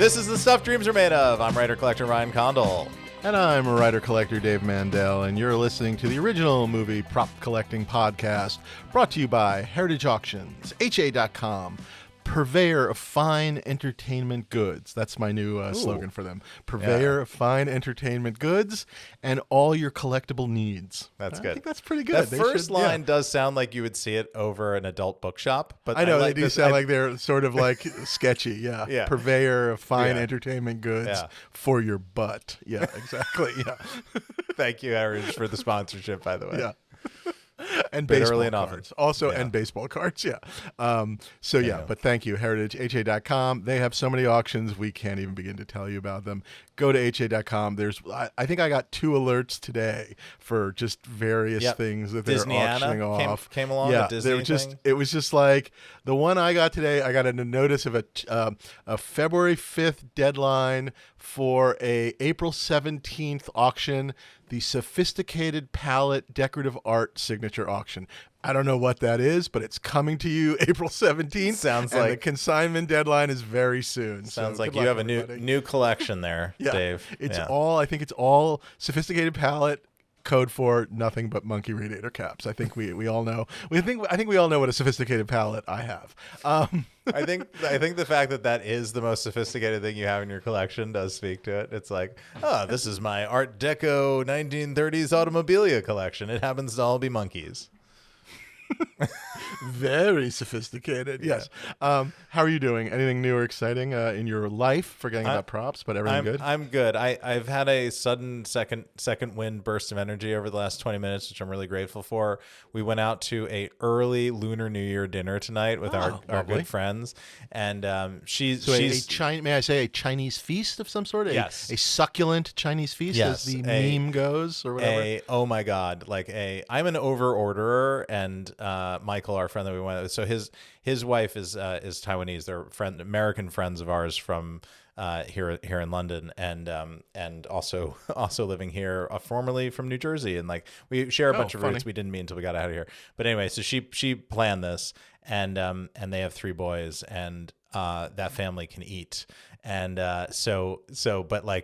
This is The Stuff Dreams Are Made Of. I'm writer-collector Ryan Condal. And I'm writer-collector Dave Mandel, and you're listening to the original movie prop collecting podcast brought to you by Heritage Auctions, HA.com, purveyor of fine entertainment goods. That's my new slogan for them. Purveyor of fine entertainment goods and all your collectible needs. That's good. I think that's pretty good. That first line does sound like you would see it over an adult bookshop. But I know, they do sound like they're sort of like sketchy. Yeah. Yeah. Purveyor of fine entertainment goods Yeah. for your butt. Yeah, exactly. Yeah. Thank you, Heritage, for the sponsorship, by the way. Yeah. And Bit baseball early and often. cards. Also, Yeah. and baseball cards, but thank you, HeritageHA.com. They have so many auctions, we can't even begin to tell you about them. Go to HA.com. I think I got 2 alerts today for just various things that they're auctioning off. Came along, yeah, the Disney thing? It was just like, the one I got today, I got a notice of a February 5th deadline for a April 17th auction, the Sophisticated Palette Decorative Art Signature Auction. I don't know what that is, but it's coming to you April 17th. Sounds and like the consignment deadline is very soon. Sounds so like good you luck, have a everybody. new collection there, Dave. It's Yeah. I think it's all Sophisticated Palette, code for nothing but monkey radiator caps. I think we all know. I think we all know what a sophisticated palette I have. I think the fact that is the most sophisticated thing you have in your collection does speak to it. It's like, this is my Art Deco 1930s automobilia collection. It happens to all be monkeys. Very sophisticated. Yes. How are you doing? Anything new or exciting in your life? Forgetting about props, but everything good? I'm good. I've had a sudden second wind burst of energy over the last 20 minutes, which I'm really grateful for. We went out to a early Lunar New Year dinner tonight with our good friends, and she's may I say a Chinese feast of some sort? Yes. A succulent Chinese feast, as the meme goes, or whatever. Oh my God! I'm an over orderer, and Michael, our friend that we went with, so his wife is Taiwanese. They're American friends of ours from here in London, and also living here, formerly from New Jersey, and we share a bunch of roots we didn't meet until we got out of here. But anyway, so she planned this, and they have 3 boys, and that family can eat. And but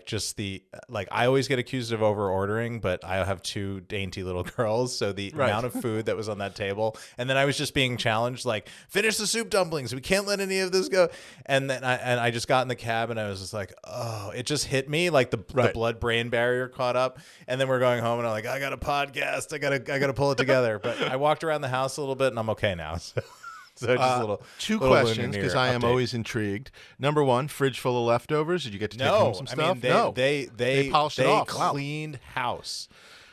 just I always get accused of over ordering, but I have 2 dainty little girls, so the amount of food that was on that table, and then I was just being challenged, finish the soup dumplings, we can't let any of this go. And then I just got in the cab, and I was just like, oh, it just hit me, the blood brain barrier caught up. And then we're going home, and I'm like, I got a podcast, I gotta pull it together. But I walked around the house a little bit, and I'm okay now. So just a little 2 little questions, because I am always intrigued. Number 1, fridge full of leftovers. Did you get to take home some stuff? They polished it off. Cleaned house.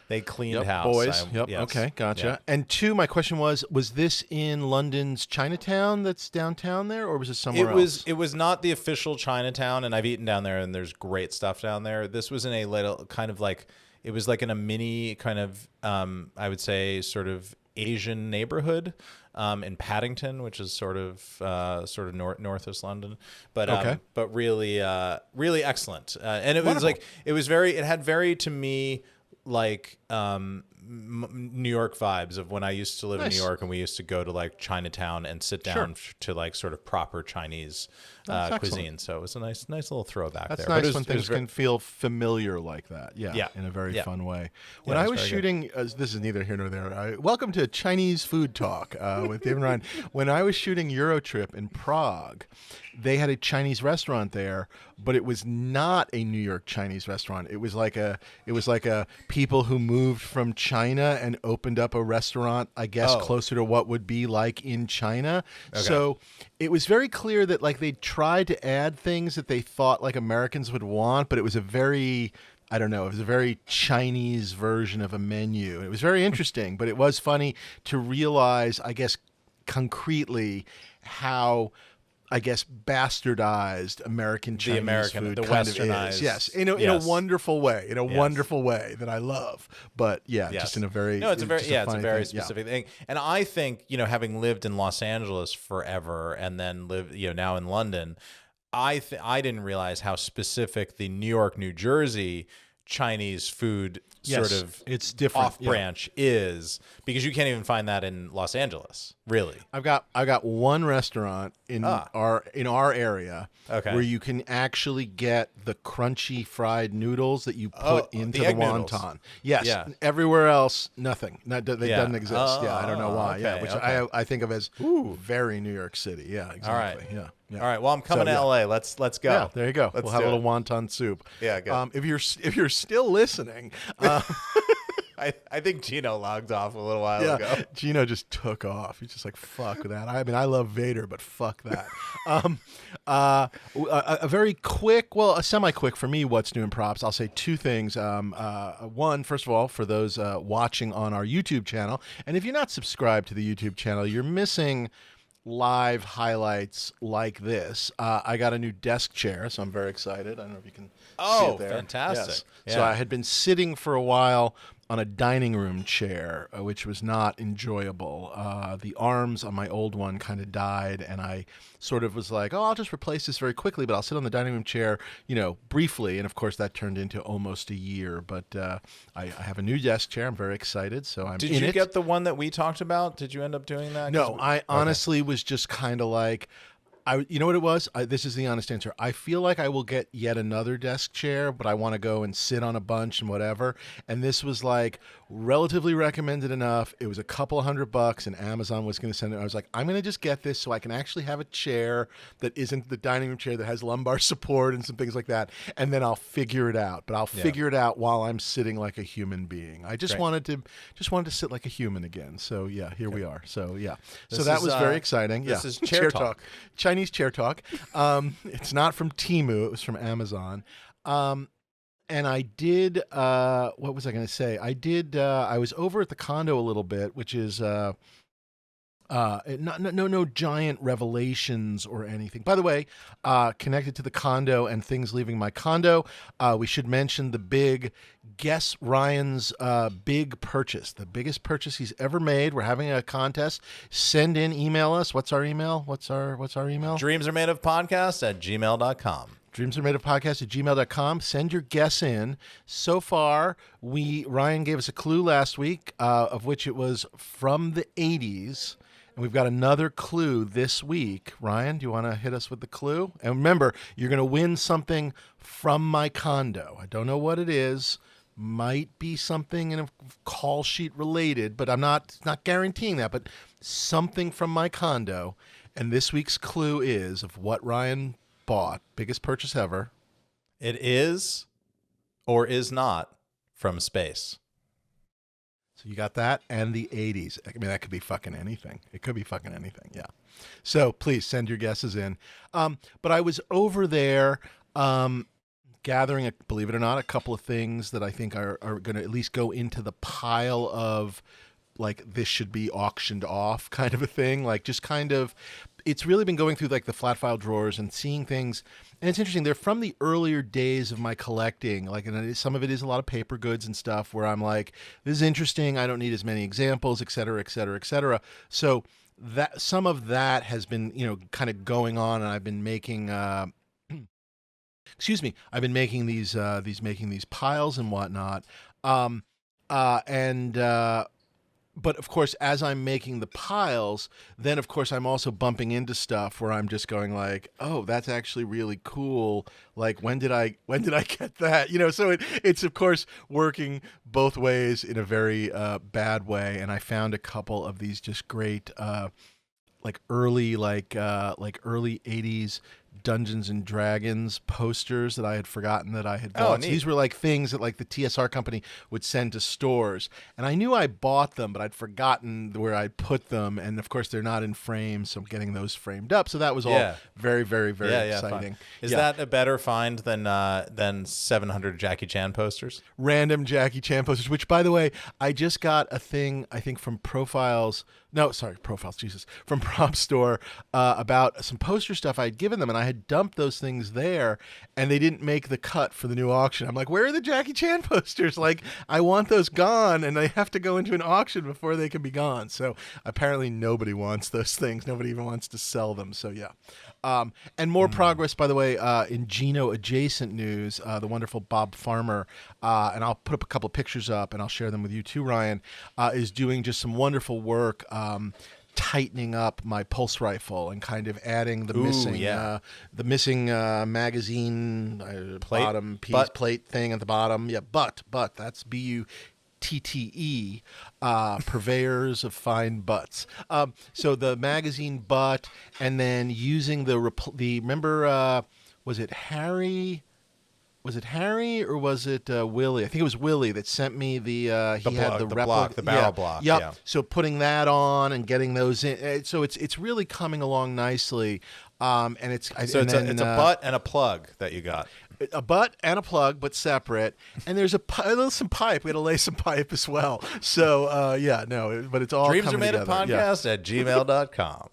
They cleaned house. Boys. Yes. Okay, gotcha. Yeah. And 2, my question was this in London's Chinatown that's downtown there, or was it somewhere else? It was not the official Chinatown, and I've eaten down there, and there's great stuff down there. This was in a little kind of it was in a mini kind of I would say sort of Asian neighborhood in Paddington, which is sort of northeast London, but really excellent. And it was it had very, to me, New York vibes of when I used to live in New York, and we used to go to Chinatown and sit down to sort of proper Chinese cuisine. So it was a nice little throwback. That's there. nice when things can feel familiar like that. Yeah, in a very fun way. When I was shooting, this is neither here nor there. Welcome to Chinese Food Talk with David Ryan. When I was shooting Eurotrip in Prague, they had a Chinese restaurant there, but it was not a New York Chinese restaurant. It was like a people who moved from China and opened up a restaurant, I guess, closer to what would be like in China. Okay. So it was very clear that they tried to add things that they thought Americans would want, but it was a very Chinese version of a menu. It was very interesting, but it was funny to realize, I guess, concretely how bastardized American Chinese food the kind westernized, of is. Yes, in a wonderful way, wonderful way that I love. But just in a very it's a very specific thing. And I think, having lived in Los Angeles forever and then live now in London, I didn't realize how specific the New York, New Jersey Chinese food Yes, sort of it's different. off branch is, because you can't even find that in Los Angeles, really. I got one restaurant in our area where you can actually get the crunchy fried noodles that you put into the wonton. Noodles. Yes, everywhere else nothing. They doesn't exist. I don't know why. Okay, which I think of as very New York City. Yeah, exactly. All right. Yeah. All right. Well, I'm coming to LA. Let's go. Yeah, there you go. We'll have a little wonton soup. Yeah, good. If you're still listening, I think Gino logged off a little while ago. Gino just took off. He's just like, fuck that. I mean, I love Vader, but fuck that. A very quick, a semi-quick for me, what's new in props. I'll say two things. One, first of all, for those watching on our YouTube channel, and if you're not subscribed to the YouTube channel, you're missing live highlights like this. I got a new desk chair, so I'm very excited. I don't know if you can see it there. Fantastic. Yes. Yeah. So I had been sitting for a while on a dining room chair, which was not enjoyable. The arms on my old one kind of died, and I sort of was like, I'll just replace this very quickly, but I'll sit on the dining room chair, briefly. And of course, that turned into almost a year. But I have a new desk chair. I'm very excited. So I'm in it. Did you get the one that we talked about? Did you end up doing that? No, I honestly was just kind of like, you know what it was? This is the honest answer. I feel like I will get yet another desk chair, but I want to go and sit on a bunch and whatever. And this was like relatively recommended enough. It was a couple $100, and Amazon was going to send it. I was like, I'm going to just get this so I can actually have a chair that isn't the dining room chair that has lumbar support and some things like that. And then I'll figure it out. But I'll figure it out while I'm sitting like a human being. I just wanted to sit like a human again. So yeah, here we are. So yeah. So that was very exciting. This is chair talk. Chinese chair talk. It's not from Temu. It was from Amazon. And I did, what was I going to say? I was over at the condo a little bit, which is no giant revelations or anything. By the way, connected to the condo and things leaving my condo, we should mention the big guess Ryan's big purchase, the biggest purchase he's ever made. We're having a contest. Send in, email us. What's our email? What's our email? dreamsaremadeofpodcast@gmail.com. dreamsaremadeofpodcast@gmail.com. Send your guess in. So far, Ryan gave us a clue last week, of which it was from the 80s. And we've got another clue this week. Ryan, do you want to hit us with the clue? And remember, you're going to win something from my condo. I don't know what it is. Might be something in a call sheet related, but I'm not guaranteeing that. But something from my condo. And this week's clue is of what Ryan bought. Biggest purchase ever. It is or is not from space. So you got that and the 80s. I mean, that could be fucking anything. It could be fucking anything. Yeah. So please send your guesses in. But I was over there gathering, believe it or not, a couple of things that I think are going to at least go into the pile of like this should be auctioned off kind of a thing. Like just kind of, it's really been going through like the flat file drawers and seeing things. And it's interesting. They're from the earlier days of my collecting. Like, and some of it is a lot of paper goods and stuff where I'm like, this is interesting. I don't need as many examples, et cetera, et cetera, et cetera. So that some of that has been, kind of going on, and I've been making, excuse me, I've been making these piles and whatnot. But of course, as I'm making the piles, then of course I'm also bumping into stuff where I'm just going like, oh, that's actually really cool. Like, when did I get that? So it's of course working both ways in a very bad way. And I found a couple of these just great, early 80s Dungeons and Dragons posters that I had forgotten that I had bought. So these were like things that like the TSR company would send to stores. And I knew I bought them, but I'd forgotten where I'd put them. And of course they're not in frames, so I'm getting those framed up. So that was all very, very, very exciting. Is that a better find than 700 Jackie Chan posters? Random Jackie Chan posters, which by the way, I just got a thing, I think from Profiles No, sorry, profiles, Jesus. From Prop Store about some poster stuff I'd given them, and I had dumped those things there, and they didn't make the cut for the new auction. I'm like, where are the Jackie Chan posters? Like, I want those gone, and they have to go into an auction before they can be gone. So apparently nobody wants those things. Nobody even wants to sell them. So yeah. And more progress, by the way, in Gino adjacent news, the wonderful Bob Farmer, and I'll put up a couple of pictures up, and I'll share them with you too, Ryan, is doing just some wonderful work tightening up my pulse rifle and kind of adding the missing magazine bottom piece plate thing at the bottom. Yeah, butt. That's BUTTE, purveyors of fine butts. So the magazine butt, and then using the remember, was it Harry? Was it Harry or was it Willie? I think it was Willie that sent me the barrel block. Yep. Yeah. So putting that on and getting those in, so it's really coming along nicely. And it's a butt and a plug that you got. A butt and a plug, but separate. And there's some pipe. We had to lay some pipe as well. So but it's all Dreams coming Are Made together. of Podcast at gmail.com.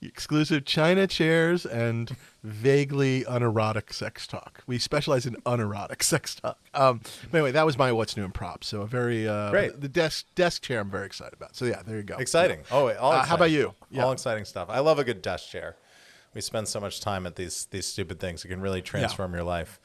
Exclusive China chairs and vaguely unerotic sex talk. We specialize in unerotic sex talk. But anyway, that was my what's new in props. So a very great. The desk chair I'm very excited about. So yeah, there you go. Exciting. Yeah. All exciting. How about you? All exciting stuff. I love a good desk chair. We spend so much time at these stupid things. It can really transform your life.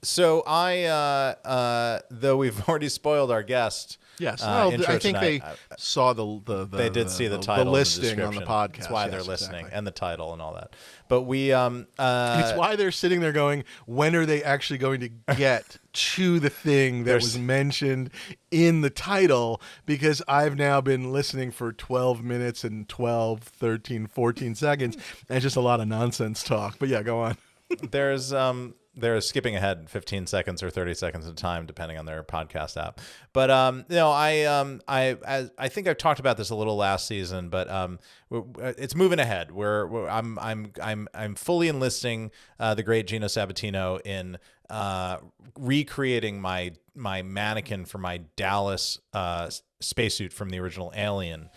So I, though we've already spoiled our guest. Yes, I think they saw they did see the title, the listing and the on the podcast. That's why they're listening, and the title and all that. But we, it's why they're sitting there going, when are they actually going to get to the thing that was mentioned in the title? Because I've now been listening for 12 minutes and 12, 13, 14 seconds, and it's just a lot of nonsense talk. But yeah, go on. They're skipping ahead 15 seconds or 30 seconds at a time, depending on their podcast app. But I think I've talked about this a little last season, but it's moving ahead. I'm fully enlisting the great Gino Sabatino in recreating my mannequin for my Dallas spacesuit from the original Alien,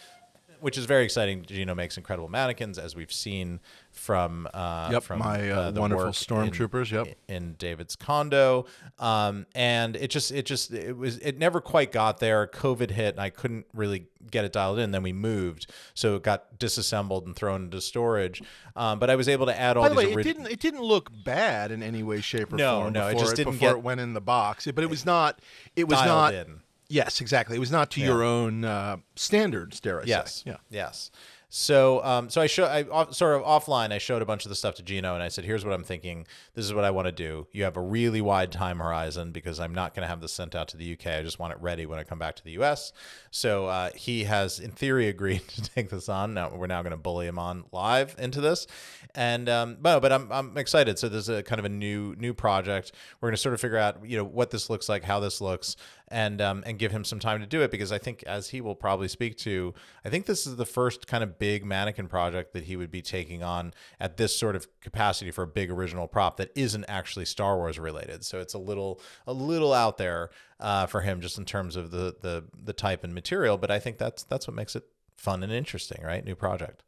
which is very exciting. Gino makes incredible mannequins, as we've seen from my the wonderful work Stormtroopers. In David's Condo, and it never quite got there. COVID hit, and I couldn't really get it dialed in. Then we moved, so it got disassembled and thrown into storage. But I was able to add all. By the way, it didn't look bad in any way, shape, or form. No, it just didn't before it went in the box. But it was not. It was dialed not. In. Yes, exactly. It was not to your own standards, dare I say. Yeah. Yes. So, I sort of offline, I showed a bunch of the stuff to Gino, and I said, here's what I'm thinking. This is what I want to do. You have a really wide time horizon because I'm not going to have this sent out to the UK. I just want it ready when I come back to the US. So he has, in theory, agreed to take this on. Now we're going to bully him on live into this. And but I'm excited. So there's a kind of a new project. We're going to sort of figure out, what this looks like, how this looks, and give him some time to do it, because I think, as he will probably speak to, I think this is the first kind of big mannequin project that he would be taking on at this sort of capacity for a big original prop that isn't actually Star Wars related. So it's a little out there for him, just in terms of the type and material. But I think that's what makes it fun and interesting, right? New project.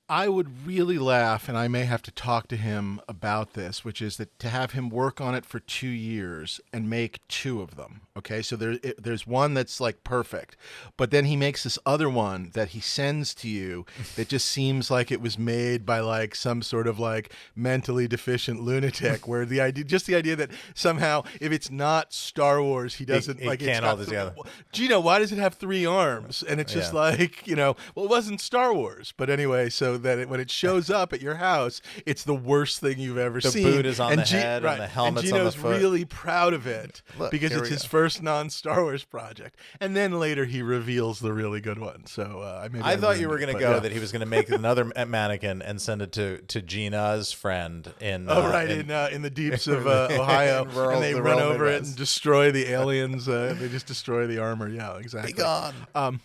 I would really laugh, and I may have to talk to him about this, which is that to have him work on it for 2 years and make 2 of them. Okay, so there's one that's like perfect, but then he makes this other one that he sends to you that just seems like it was made by like some sort of like mentally deficient lunatic, where the idea that somehow if it's not Star Wars, he doesn't it can't hold it together. Gino, why does it have 3 arms? And it's just like, well, it wasn't Star Wars, but anyway, so that when it shows up at your house, it's the worst thing you've ever seen. The boot is on the head, and the helmet's on the foot. And Gino's really proud of it because it's his first non-Star Wars project. And then later he reveals the really good one. So I thought you were going to go that he was going to make another mannequin and send it to Gina's friend in in the deeps of Ohio, and they run over it and destroy the aliens. They just destroy the armor. Yeah, exactly. Be gone.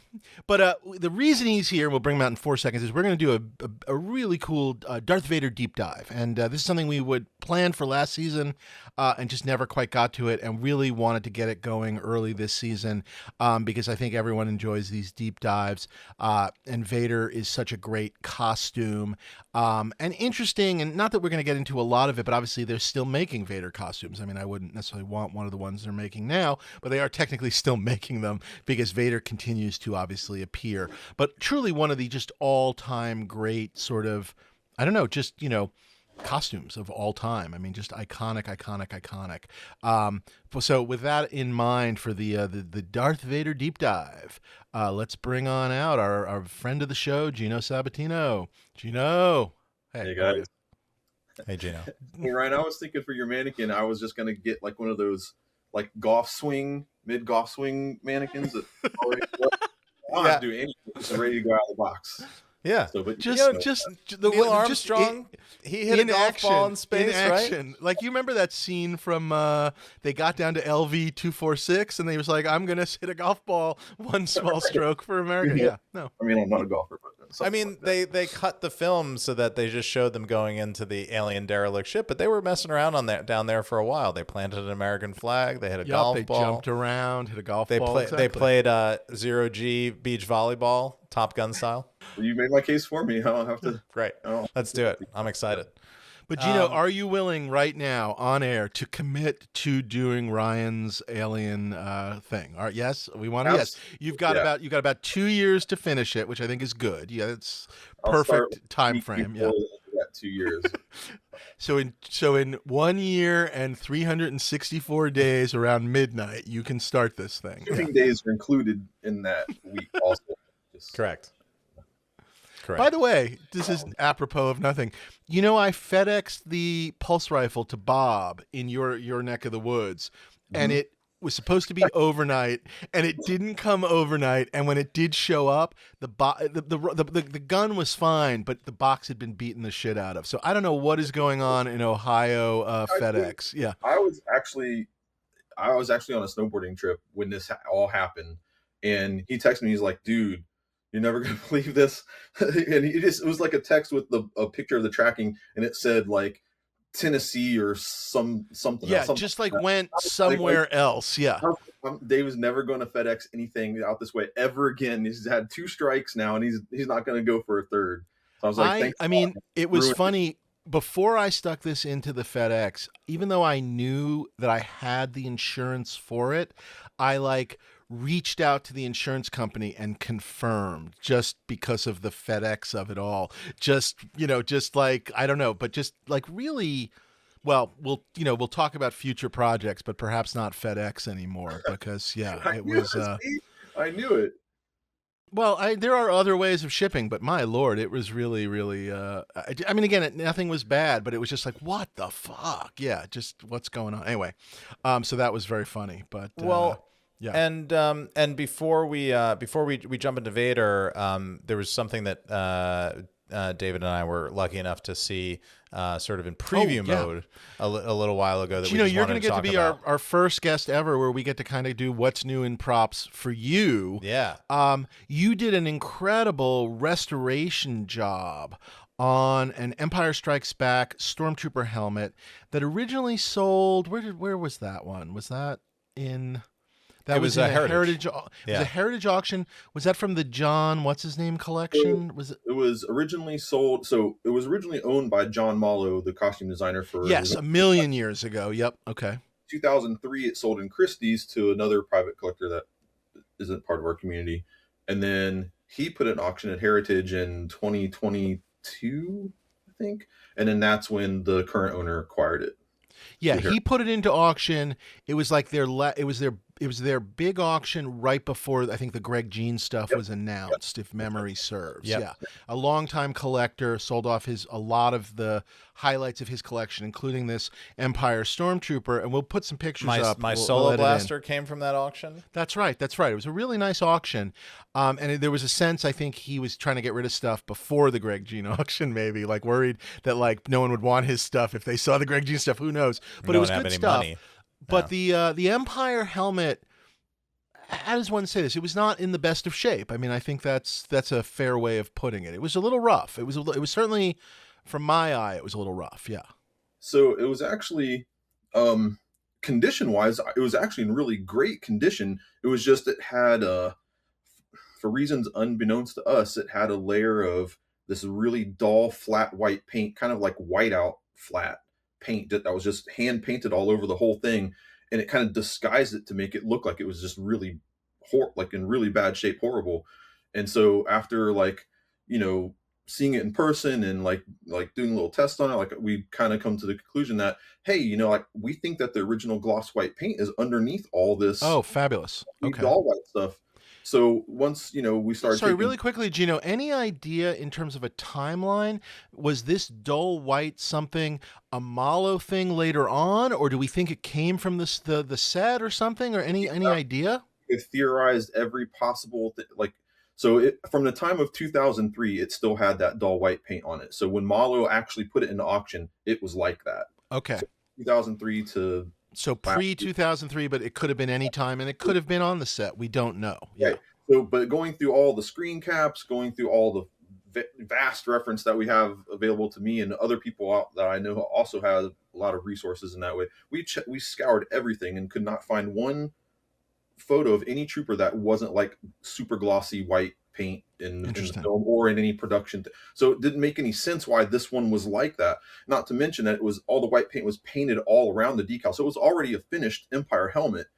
But the reason he's here, we'll bring him out in 4 seconds, is we're going to do a really cool Darth Vader deep dive. And this is something we would plan for last season and just never quite got to it, and really wanted to get it going going early this season because I think everyone enjoys these deep dives. And Vader is such a great costume and interesting. And not that we're going to get into a lot of it, but obviously they're still making Vader costumes. I mean, I wouldn't necessarily want one of the ones they're making now, but they are technically still making them because Vader continues to obviously appear. But truly one of the just all-time great sort of, I don't know, just, costumes of all time. I mean, just iconic. So with that in mind, for the Darth Vader deep dive, let's bring on out our friend of the show, Gino Sabatino. Gino, hey guys. Hey Gino. Hey Ryan, I was thinking for your mannequin, I was just gonna get like one of those like mid golf swing mannequins that I don't have to do anything, just ready to go out of the box. Yeah, so, but just Neil Armstrong, he hit a golf ball in space, right? Like, you remember that scene from they got down to LV 246, and they was like, "I'm gonna hit a golf ball, one small stroke for America." Yeah, no, I mean, I'm not a golfer, but I mean, like they cut the film so that they just showed them going into the alien derelict ship, but they were messing around down there for a while. They planted an American flag. They hit a golf ball. They jumped around, hit a golf ball. They played zero-G beach volleyball, Top Gun style. You made my case for me. I don't have to. Great. Let's do it. I'm excited. But Gino, are you willing right now on air to commit to doing Ryan's alien thing? All right, yes, we want to. Yes, you've got about 2 years to finish it, which I think is good. Yeah, it's perfect time frame. Yeah, 2 years. So in 1 year and 364 days around midnight, you can start this thing. Shooting days are included in that week also. Correct. By the way, this is apropos of nothing. I FedExed the pulse rifle to Bob in your neck of the woods, and it was supposed to be overnight, and it didn't come overnight. And when it did show up, the gun was fine, but the box had been beaten the shit out of. So I don't know what is going on in Ohio FedEx. Yeah, I was actually on a snowboarding trip when this all happened, and he texted me. He's like, "Dude, you're never gonna believe this," and it was like a text with a picture of the tracking, and it said like Tennessee or something. Yeah, just like went somewhere else. Yeah, David's never going to FedEx anything out this way ever again. He's had 2 strikes now, and he's not going to go for a third. So I was like, I mean, it was funny. Before I stuck this into the FedEx, even though I knew that I had the insurance for it, I reached out to the insurance company and confirmed, just because of the FedEx of it all. Just like, I don't know, but just like really, well, we'll talk about future projects, but perhaps not FedEx anymore because it was. I knew it. Well, there are other ways of shipping, but my Lord, it was really, really. I mean, again, nothing was bad, but it was just like, what the fuck? Yeah, just what's going on? Anyway, so that was very funny. But yeah. And before we jump into Vader, there was something that David and I were lucky enough to see sort of in preview mode a little while ago. That you're going to get to be our first guest ever, where we get to kind of do what's new in props for you. Yeah. You did an incredible restoration job on an Empire Strikes Back Stormtrooper helmet that originally sold. Where was that one? Was that in? That was a heritage. It was a heritage auction. Was that from the John what's his name collection? It was originally sold. So it was originally owned by John Mallow, the costume designer for. Yes, a million years ago. Yep. Okay. 2003, it sold in Christie's to another private collector that isn't part of our community, and then he put an auction at Heritage in 2022, I think, and then that's when the current owner acquired it. Yeah, he put it into auction. It was like it was their big auction right before I think the Greg Jean stuff was announced, if memory serves. Yep. Yeah, a longtime collector sold off a lot of the highlights of his collection, including this Empire Stormtrooper, and we'll put some pictures up. My Solo Blaster came from that auction. That's right. It was a really nice auction, and there was a sense I think he was trying to get rid of stuff before the Greg Jean auction, maybe like worried that like no one would want his stuff if they saw the Greg Jean stuff. Who knows? But it was good stuff. Money. But the Empire helmet, how does one say this? It was not in the best of shape. I mean, I think that's a fair way of putting it. It was a little rough. It was certainly, from my eye, it was a little rough. Yeah. So it was actually condition wise, it was actually in really great condition. It was just, it had for reasons unbeknownst to us, it had a layer of this really dull, flat white paint, kind of like whiteout flat paint that was just hand painted all over the whole thing. And it kind of disguised it to make it look like it was just really like in really bad shape, horrible. And so after, like, you know, seeing it in person and like doing a little test on it, like, we kind of come to the conclusion that, hey, you know, like, we think that the original gloss white paint is underneath all this. Oh, fabulous. Okay. All white stuff. So once, you know, we started. Sorry, really quickly, Gino, any idea in terms of a timeline? Was this dull white something, a Malo thing later on, or do we think it came from the set or something, or any idea? It theorized every possible like, so from the time of 2003, it still had that dull white paint on it. So when Malo actually put it into auction, it was like that. Okay. So 2003 to. So pre-2003, but it could have been any time, and it could have been on the set. We don't know. Yeah. Right. So, but going through all the screen caps, going through all the vast reference that we have available to me and other people out that I know also have a lot of resources in that way, we scoured everything and could not find one photo of any trooper that wasn't like super glossy white paint in the film or in any production. So it didn't make any sense why this one was like that. Not to mention that it was all the white paint was painted all around the decal. So it was already a finished Empire helmet,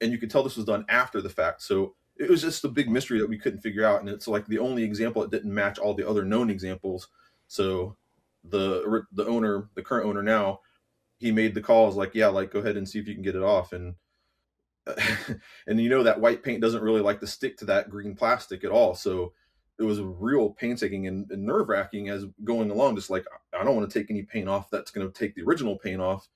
and you could tell this was done after the fact. So it was just a big mystery that we couldn't figure out. And it's like the only example that didn't match all the other known examples. So the owner, the current owner now, he made the calls like, yeah, like, go ahead and see if you can get it off. And and you know that white paint doesn't really like to stick to that green plastic at all. So it was a real painstaking and nerve-wracking as going along, just like, I don't want to take any paint off that's going to take the original paint off.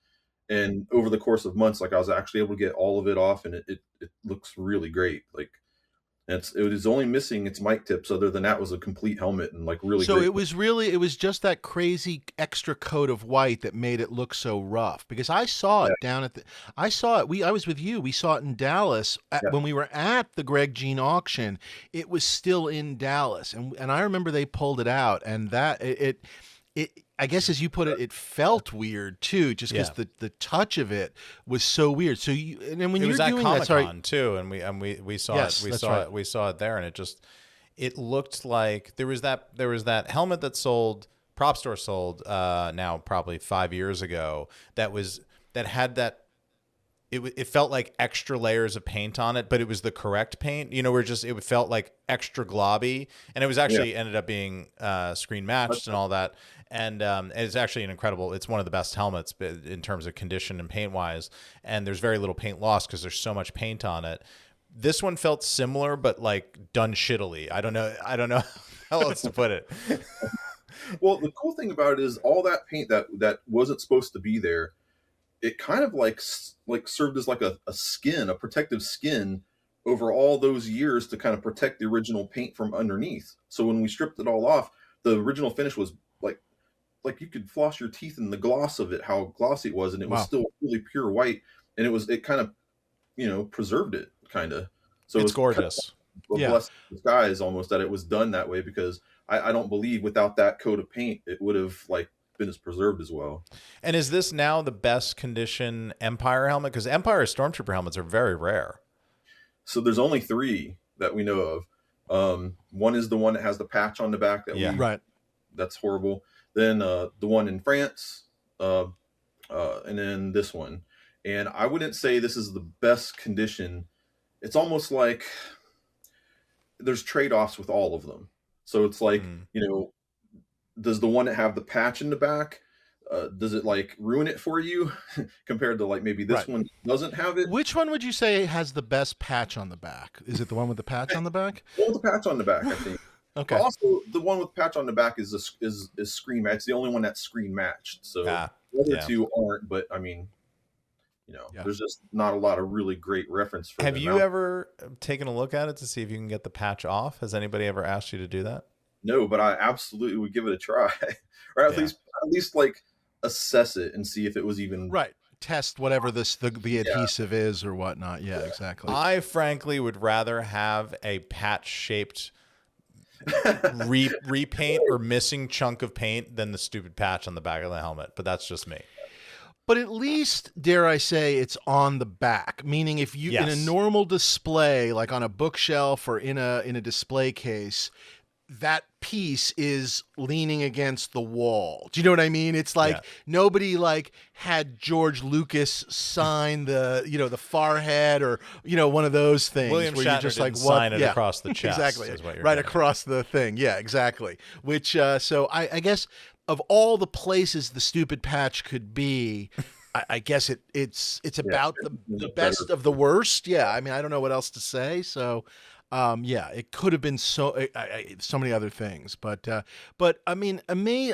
And over the course of months, like, I was actually able to get all of it off, and it looks really great. Like, it was only missing its mic tips. Other than that, was a complete helmet and like really. So great. it was just that crazy extra coat of white that made it look so rough. Because I saw it down at I was with you. We saw it in Dallas when we were at the Greg Jean auction. It was still in Dallas, and I remember they pulled it out, and that it I guess, as you put it, it felt weird too, just because the touch of it was so weird. So and when you're doing that, sorry, too, and we saw we saw it there, and it looked like there was that helmet that sold, Prop Store sold now probably 5 years ago, that had that. It felt like extra layers of paint on it, but it was the correct paint. You know, it felt like extra globby, and it was actually ended up being screen matched and all that. And it's actually it's one of the best helmets in terms of condition and paint wise. And there's very little paint loss because there's so much paint on it. This one felt similar, but like done shittily. I don't know how else to put it. Well, the cool thing about it is all that paint that wasn't supposed to be there, it kind of like served as like a skin, a protective skin over all those years to kind of protect the original paint from underneath. So when we stripped it all off, the original finish was like you could floss your teeth in the gloss of it, how glossy it was, and it was still really pure white, and it kind of, you know, preserved it kind of. So it's gorgeous. Kind of blessed disguise almost that it was done that way, because I don't believe without that coat of paint it would have like been as preserved as well. And is this now the best condition Empire helmet? Because Empire Stormtrooper helmets are very rare. So there's only 3 that we know of. One is the one that has the patch on the back that's horrible. Then the one in France, and then this one. And I wouldn't say this is the best condition. It's almost like there's trade-offs with all of them. So it's like, you know, does the one that have the patch in the back, does it like ruin it for you compared to like maybe this one doesn't have it? Which one would you say has the best patch on the back? Is it the one with the patch on the back? Well, the patch on the back, I think. Okay. But also, the one with patch on the back is screen matched. It's the only one that's screen matched. So the other 2 aren't. But I mean, you know, there's just not a lot of really great reference for. Have you ever taken a look at it to see if you can get the patch off? Has anybody ever asked you to do that? No, but I absolutely would give it a try, or at least like assess it and see if it was even test whatever the adhesive is or whatnot. Yeah, exactly. I frankly would rather have a patch shaped repaint or missing chunk of paint than the stupid patch on the back of the helmet, but that's just me. But at least, dare I say, it's on the back. Meaning, if you in a normal display, like on a bookshelf or in a display case, that piece is leaning against the wall. Do you know what I mean? It's like nobody like had George Lucas sign the the Farhead or one of those things. William where Shatner you're just like sign it across the chest. Exactly, is what you're right getting across the thing. Yeah, exactly. Which so I guess of all the places the stupid patch could be, I guess it's about the best of the worst. Yeah, I mean I don't know what else to say. So. It could have been so many other things, but I mean, me,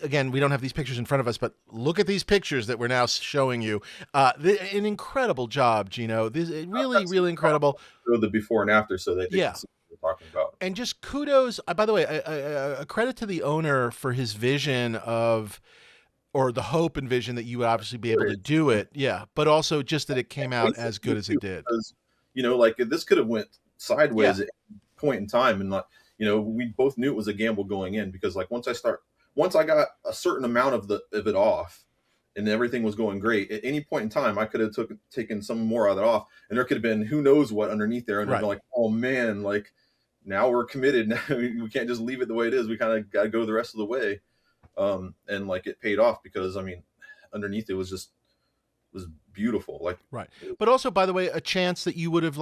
again, we don't have these pictures in front of us, but look at these pictures that we're now showing you. An incredible job, Gino. This really incredible. The before and after, so that they can see what we're talking about. And just kudos. By the way, a credit to the owner for his vision of. Or the hope and vision that you would obviously be able to do it, but also just that it came out as good as it did. Because, like this could have went sideways at any point in time, and we both knew it was a gamble going in, because like once I got a certain amount of it off and everything was going great, at any point in time I could have taken some more of it off, and there could have been who knows what underneath there, and they're like, oh man, like now we're committed, now we can't just leave it the way it is, we kind of got to go the rest of the way. And like it paid off, because I mean underneath it was beautiful, like but also, by the way, a chance that you would have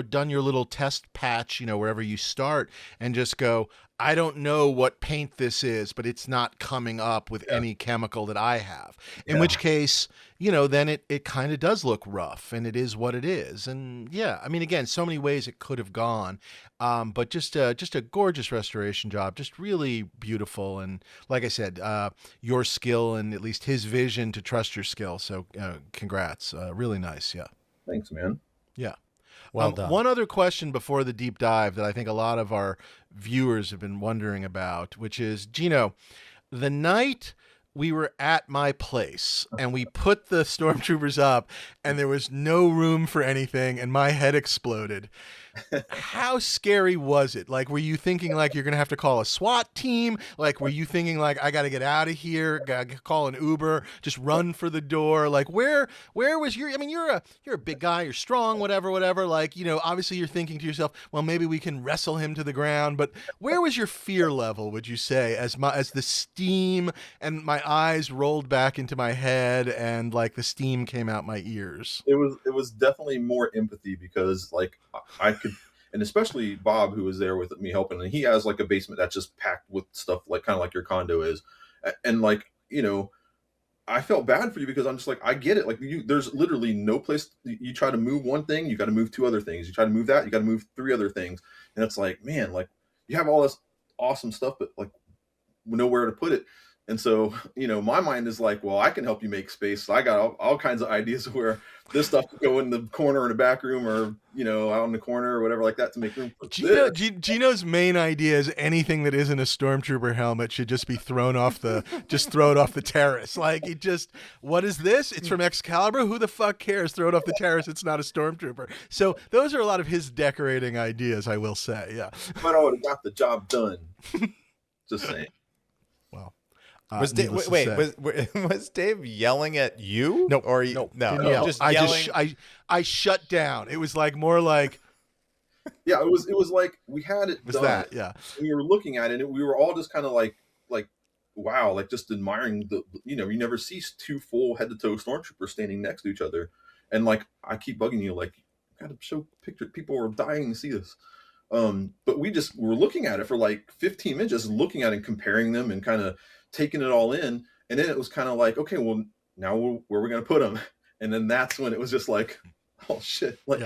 done your little test patch wherever you start and just go, I don't know what paint this is, but it's not coming up with any chemical that I have, in which case then it kind of does look rough, and it is what it is. And I mean, again, so many ways it could have gone, but just a gorgeous restoration job, just really beautiful. And like I said, your skill and at least his vision to trust your skill. So congrats. Really nice. Yeah. Thanks, man. Yeah. Well done. One other question before the deep dive that I think a lot of our viewers have been wondering about, which is, Gino, the night we were at my place and we put the Stormtroopers up and there was no room for anything and my head exploded. How scary was it? Like, were you thinking like you're going to have to call a SWAT team? Like, were you thinking like, I got to get out of here, got to call an Uber, just run for the door? Like, where was your, I mean, you're a big guy, you're strong, whatever. Like, obviously you're thinking to yourself, well, maybe we can wrestle him to the ground, but where was your fear level, would you say, as the steam and my eyes rolled back into my head and like the steam came out my ears? It was definitely more empathy, because like I could, and especially Bob, who was there with me helping, and he has like a basement that's just packed with stuff, like kind of like your condo is, and like I felt bad for you, because I'm just like, I get it, like there's literally no place. You try to move one thing, you got to move two other things, you try to move that, you got to move three other things, and it's like, man, like you have all this awesome stuff, but like nowhere to put it. And so, my mind is like, well, I can help you make space. So I got all kinds of ideas where this stuff could go in the corner in the back room, or, out in the corner or whatever like that, to make room for Gino's main idea is anything that isn't a Stormtrooper helmet should just be thrown off just throw it off the terrace. Like, what is this? It's from Excalibur? Who the fuck cares? Throw it off the terrace. It's not a Stormtrooper. So those are a lot of his decorating ideas, I will say. Yeah. But I would have got the job done. Just saying. Wow. Was Dave, was Dave yelling at you? No, or no, just yelling? I shut down. It was like more like, yeah, it was like we had it done. That, yeah. And we were looking at it, and we were all just kind of like wow, like just admiring you never see two full head to toe Stormtroopers standing next to each other, and like I keep bugging you, like, got to show pictures. People are dying to see this. But we just were looking at it for like 15 minutes, just looking at it and comparing them and kind of taking it all in. And then it was kind of like, okay, well, now where are we going to put them? And then that's when it was just like, oh shit, like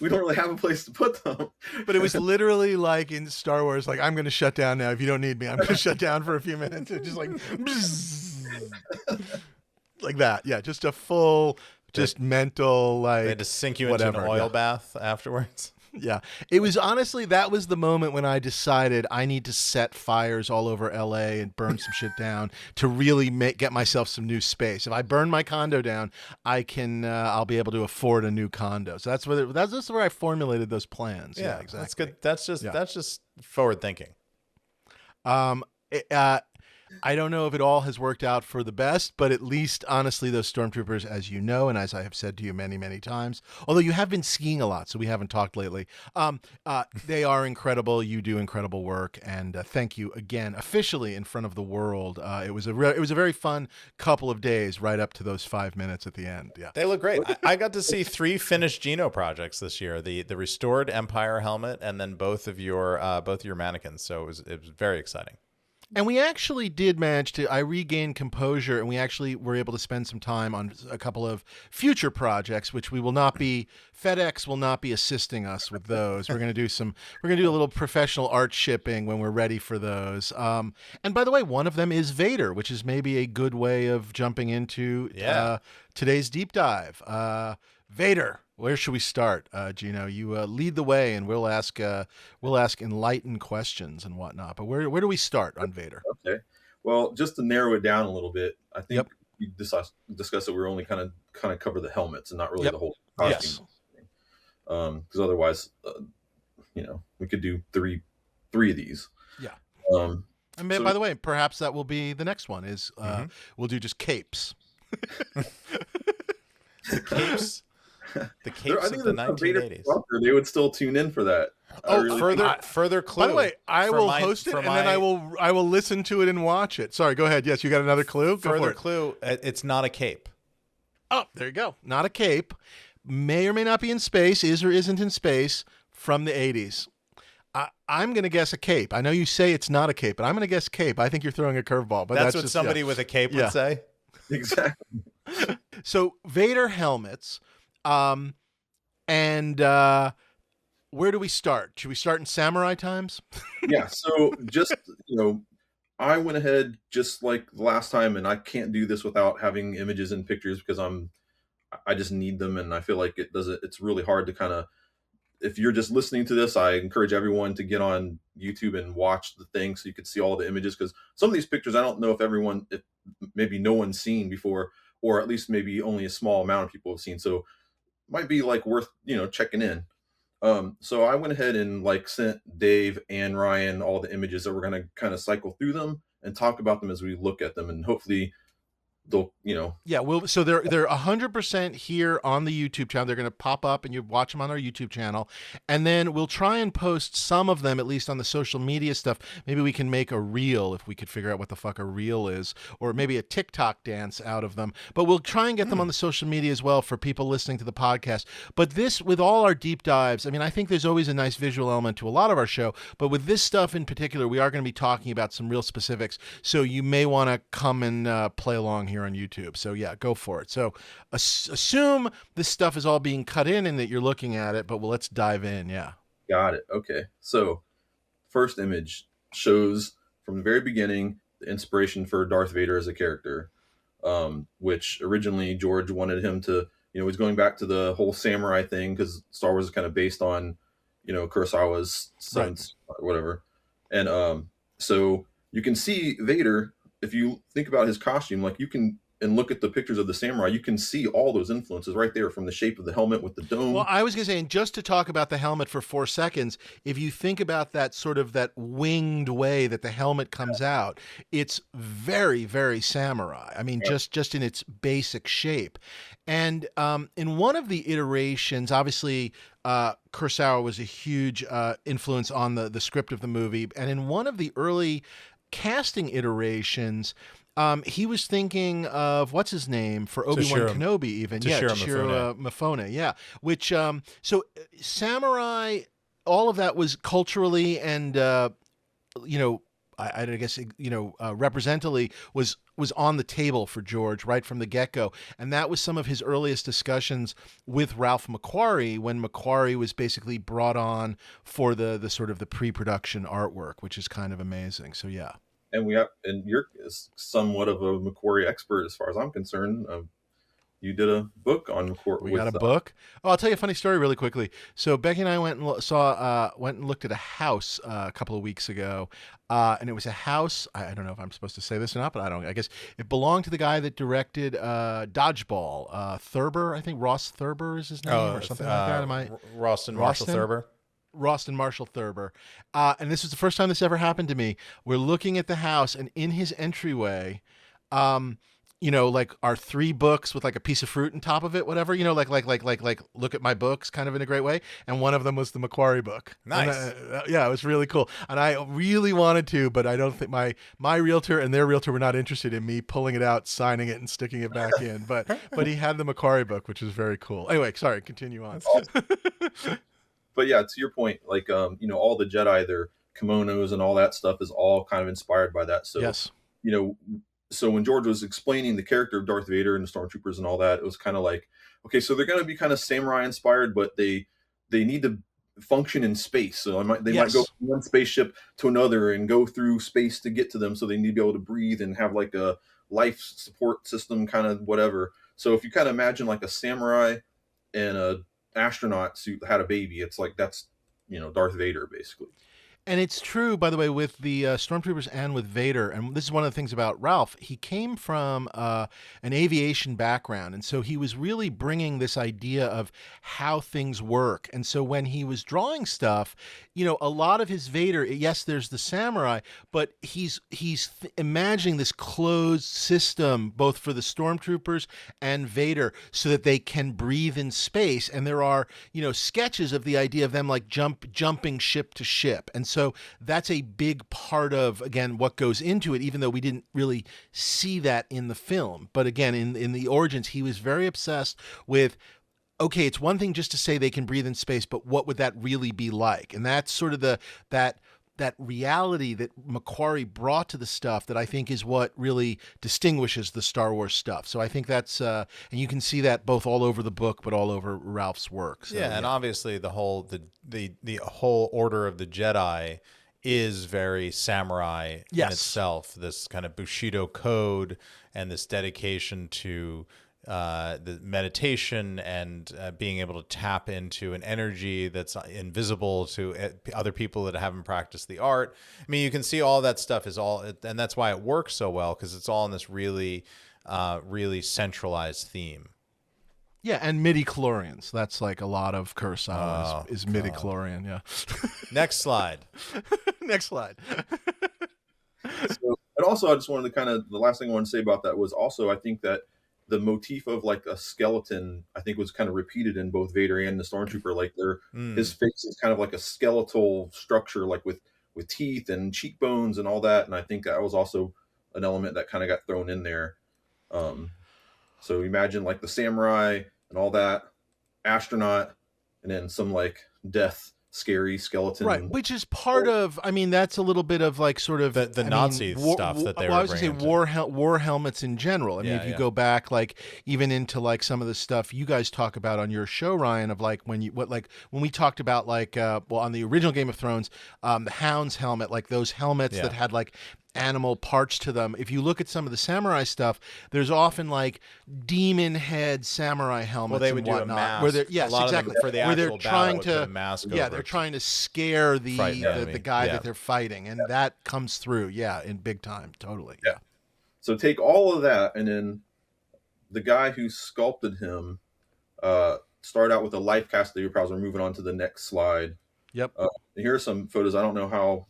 we don't really have a place to put them. But it was literally like in Star Wars, like, I'm going to shut down now. If you don't need me, I'm going to shut down for a few minutes. It's just like, like that. Yeah. Just a full, just mental, like, they had to sink you into an oil bath afterwards. Yeah. It was honestly, that was the moment when I decided I need to set fires all over LA and burn some shit down to really get myself some new space. If I burn my condo down, I'll be able to afford a new condo. So that's where I formulated those plans. Yeah, exactly. That's good. That's just forward thinking. I don't know if it all has worked out for the best, but at least, honestly, those Stormtroopers, as you know, and as I have said to you many, many times, although you have been skiing a lot, so we haven't talked lately, they are incredible. You do incredible work, and thank you again, officially in front of the world. It was a very fun couple of days, right up to those 5 minutes at the end. Yeah, they look great. I got to see 3 finished Gino projects this year: the restored Empire helmet, and then both of your mannequins. So it was very exciting. And we actually did manage to, I regained composure, and we actually were able to spend some time on a couple of future projects, which FedEx will not be assisting us with those. We're going to do a little professional art shipping when we're ready for those. And by the way, one of them is Vader, which is maybe a good way of jumping into today's deep dive. Vader. Where should we start, Gino? You lead the way, and we'll ask enlightened questions and whatnot. But where do we start on Vader? Okay, well, just to narrow it down a little bit, I think we discussed that we're only kind of cover the helmets and not really the whole costume. Because otherwise, we could do three of these. Yeah. And by the way, perhaps that will be the next one. We'll do just capes. The capes. The capes of the 1980s. They would still tune in for that. Further clue. By the way, I will host it, and then I will listen to it and watch it. Sorry, go ahead. Yes, you got another clue? Further clue, it's not a cape. Oh, there you go. Not a cape. May or may not be in space, is or isn't in space, from the 80s. I'm going to guess a cape. I know you say it's not a cape, but I'm going to guess cape. I think you're throwing a curveball. But that's what just, somebody with a cape would say? Exactly. So, Vader helmets... where do we start? Should we start in samurai times? Yeah. So just, I went ahead just like the last time, and I can't do this without having images and pictures because I just need them. And I feel like it's really hard to if you're just listening to this, I encourage everyone to get on YouTube and watch the thing so you can see all the images. Cause some of these pictures, I don't know if maybe no one's seen before, or at least maybe only a small amount of people have seen. So might be worth checking in. So I went ahead and sent Dave and Ryan all the images that we're going to kind of cycle through them and talk about them as we look at them, and hopefully they'll so they're 100% here on the YouTube channel. They're going to pop up and you watch them on our YouTube channel, and then we'll try and post some of them at least on the social media stuff. Maybe we can make a reel if we could figure out what the fuck a reel is, or maybe a TikTok dance out of them, but we'll try and get them on the social media as well for people listening to the podcast. But this, with all our deep dives, I think there's always a nice visual element to a lot of our show, but with this stuff in particular, we are going to be talking about some real specifics, so you may want to come and play along here on YouTube. So yeah, go for it. So assume this stuff is all being cut in and that you're looking at it, but let's dive in. Yeah. Got it. Okay. So first image shows from the very beginning the inspiration for Darth Vader as a character, which originally George wanted him to, he's going back to the whole samurai thing because Star Wars is kind of based on, Kurosawa's Sons or whatever. And so you can see Vader. If you think about his costume, and look at the pictures of the samurai, you can see all those influences right there from the shape of the helmet with the dome. Well, I was going to say, and just to talk about the helmet for 4 seconds, if you think about that sort of that winged way that the helmet comes out, it's very, very samurai. Just in its basic shape. And in one of the iterations, obviously, Kurosawa was a huge influence on the script of the movie. And in one of the early casting iterations, he was thinking of what's his name for Obi-Wan Kenobi, even Toshiro Mifune, yeah. Which so samurai, all of that was culturally and I guess representatively was on the table for George right from the get-go, and that was some of his earliest discussions with Ralph McQuarrie when McQuarrie was basically brought on for the sort of the pre-production artwork, which is kind of amazing. So yeah. And you're somewhat of a McQuarrie expert as far as I'm concerned. You did a book on McQuarrie. We got a book. Oh, I'll tell you a funny story really quickly. So Becky and I went and looked at a house a couple of weeks ago, and it was a house. I don't know if I'm supposed to say this or not, but I guess it belonged to the guy that directed Dodgeball. Thurber, I think Ross Thurber is his name, or something like that. Marshall Thurber. Ralston Marshall Thurber, and this was the first time this ever happened to me. We're looking at the house, and in his entryway, like our 3 books with like a piece of fruit on top of it, whatever, like look at my books, kind of in a great way. And one of them was the Macquarie book. Nice. And, yeah, it was really cool. And I really wanted to, but I don't think my realtor and their realtor were not interested in me pulling it out, signing it, and sticking it back in. But he had the Macquarie book, which was very cool. Anyway, sorry, continue on. Awesome. But yeah, to your point, like all the Jedi, their kimonos and all that stuff is all kind of inspired by that. So yes. So when George was explaining the character of Darth Vader and the Stormtroopers and all that, it was kind of like, okay, so they're going to be kind of samurai inspired, but they need to function in space. So they might go from one spaceship to another and go through space to get to them. So they need to be able to breathe and have like a life support system, kind of whatever. So if you kind of imagine like a samurai and a astronaut suit had a baby, it's like that's Darth Vader basically. And it's true, by the way, with the Stormtroopers and with Vader. And this is one of the things about Ralph. He came from an aviation background. And so he was really bringing this idea of how things work. And so when he was drawing stuff, a lot of his Vader, yes, there's the samurai, but he's imagining this closed system, both for the Stormtroopers and Vader, so that they can breathe in space. And there are, sketches of the idea of them like jumping ship to ship. And so that's a big part of, again, what goes into it, even though we didn't really see that in the film. But again, in the origins, he was very obsessed with, okay, it's one thing just to say they can breathe in space, but what would that really be like? And that's sort of that reality that Macquarie brought to the stuff that I think is what really distinguishes the Star Wars stuff. So I think that's, and you can see that both all over the book, but all over Ralph's work. So, and obviously the whole Order of the Jedi is very samurai in itself. This kind of Bushido code and this dedication to the meditation and being able to tap into an energy that's invisible to other people that haven't practiced the art. I mean, you can see all that stuff is all, and that's why it works so well, because it's all in this really, really centralized theme. Yeah, and midi-chlorians. That's like a lot of Kurosawa is midi-chlorian, yeah. Next slide. Next slide. So, and also, I just wanted to the last thing I wanted to say about that was also, I think that the motif of like a skeleton, I think, was kind of repeated in both Vader and the Stormtrooper. Like his face is kind of like a skeletal structure, like with teeth and cheekbones and all that. And I think that was also an element that kind of got thrown in there. So imagine like the samurai and all that, astronaut, and then some like death, scary skeleton. Right, which is part of, I mean, that's a little bit of like sort of the Nazi stuff that they were I was going to say war helmets in general. I mean, if you go back like even into like some of the stuff you guys talk about on your show, Ryan, of like when we talked about like, on the original Game of Thrones, the Hound's helmet, like those helmets that had like animal parts to them. If you look at some of the samurai stuff, there's often like demon head samurai helmets. Well, they would and whatnot, do a mask. Where exactly for the actual where they're trying to mask they're trying to scare the guy that they're fighting, and that comes through in big time, totally. Yeah. So take all of that, and then the guy who sculpted him started out with a life cast of David Prowse. We're moving on to the next slide. Yep. Here are some photos. I don't know how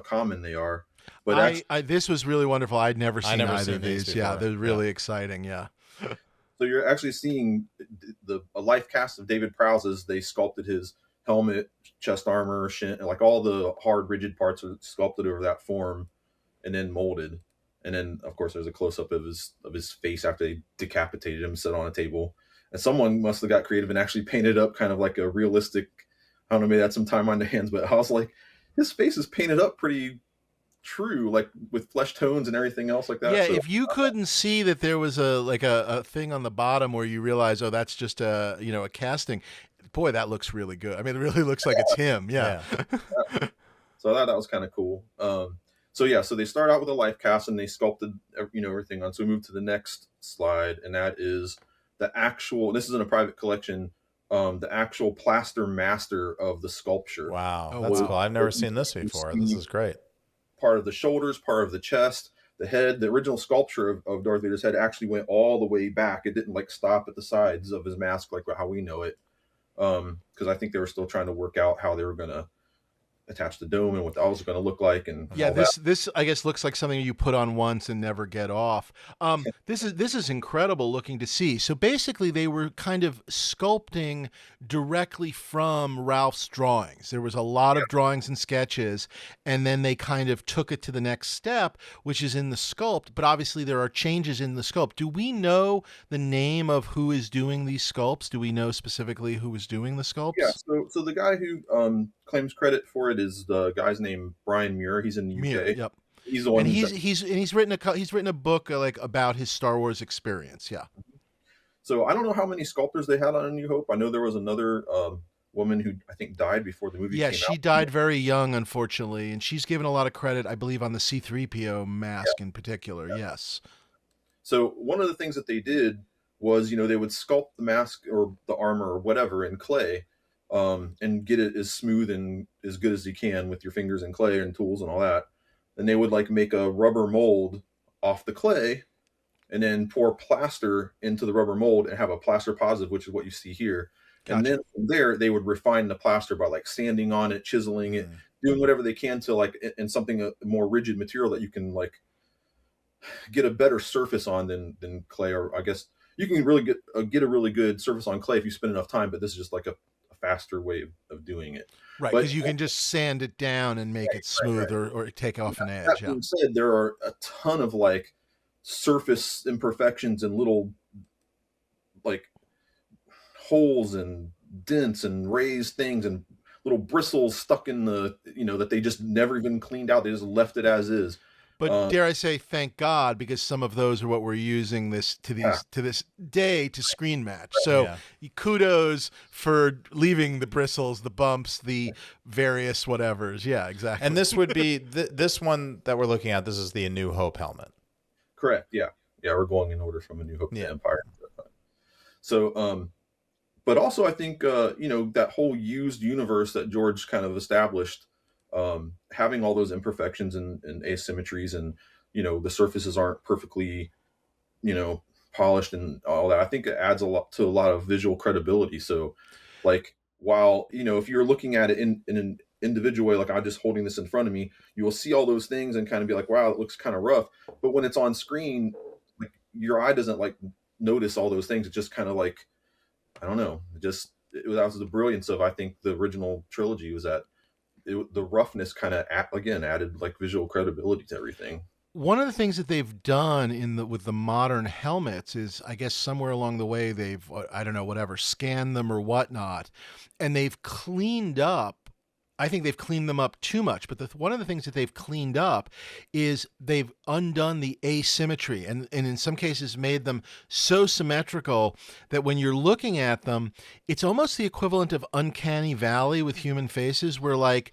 common they are. But this was really wonderful. I'd never seen either of these. Before. Yeah, they're really exciting. Yeah. So you're actually seeing a life cast of David Prowse. They sculpted his helmet, chest armor, shin, like all the hard, rigid parts are sculpted over that form, and then molded. And then, of course, there's a close up of his face after they decapitated him, set on a table. And someone must have got creative and actually painted up kind of like a realistic. I don't know, maybe that's some time on the hands, but I was like, his face is painted up pretty true, like with flesh tones and everything else like that. Yeah, so, if you couldn't see that there was a thing on the bottom where you realize, oh, that's just a casting, boy, that looks really good. I mean, it really looks like it's him. Yeah. So I thought that was kind of cool. So they start out with a life cast and they sculpted everything on. So we move to the next slide, and that is the actual. This is in a private collection. The actual plaster master of the sculpture. Wow, that's cool. I've never seen this before. This is great. Part of the shoulders, part of the chest, the head. The original sculpture of Darth Vader's head actually went all the way back. It didn't like stop at the sides of his mask like how we know it. because I think they were still trying to work out how they were going to attach the dome and what that was going to look like, and yeah, all this I guess looks like something you put on once and never get off. This is incredible looking to see. So basically, they were kind of sculpting directly from Ralph's drawings. There was a lot of drawings and sketches, and then they kind of took it to the next step, which is in the sculpt. But obviously, there are changes in the sculpt. Do we know the name of who is doing these sculpts? Do we know specifically who is doing the sculpts? Yeah, so the guy who claims credit for it is the guy's name Brian Muir. He's in the UK. Muir, yep. He's the one. And he's written a book like about his Star Wars experience. Yeah. So I don't know how many sculptors they had on A New Hope. I know there was another woman who I think died before the movie came out. Yeah, she died very young, unfortunately, and she's given a lot of credit, I believe, on the C-3PO mask in particular. Yeah. Yes. So one of the things that they did was, they would sculpt the mask or the armor or whatever in clay, and get it as smooth and as good as you can with your fingers and clay and tools and all that. And they would like make a rubber mold off the clay and then pour plaster into the rubber mold and have a plaster positive, which is what you see here. Gotcha. And then from there, they would refine the plaster by like sanding on it, chiseling it, doing whatever they can to like in something a more rigid material that you can like get a better surface on than clay. Or I guess you can really get a really good surface on clay if you spend enough time, but this is just like a faster way of doing it. Right, because you can just sand it down and make it smooth or take off an edge. That being said, there are a ton of like surface imperfections and little like holes and dents and raised things and little bristles stuck in the, that they just never even cleaned out. They just left it as is. But dare I say, thank God, because some of those are what we're using to this day to screen match. So kudos for leaving the bristles, the bumps, the various whatevers. Yeah, exactly. And this would be this one that we're looking at. This is the A New Hope helmet. Correct. Yeah. We're going in order from A New Hope to Empire. So, but also I think that whole used universe that George kind of established. Having all those imperfections and asymmetries and, the surfaces aren't perfectly, polished and all that. I think it adds a lot of visual credibility. So like, while, if you're looking at it in an individual way, like I'm just holding this in front of me, you will see all those things and kind of be like, wow, it looks kind of rough. But when it's on screen, like your eye doesn't like notice all those things. It's just kind of like, I don't know, that was the brilliance of, I think, the original trilogy was that the roughness kind of added like visual credibility to everything. One of the things that they've done with the modern helmets is, I guess somewhere along the way they've, I don't know, scanned them or whatnot, and they've cleaned up. I think they've cleaned them up too much, but one of the things that they've cleaned up is they've undone the asymmetry and in some cases made them so symmetrical that when you're looking at them, it's almost the equivalent of uncanny valley with human faces, where like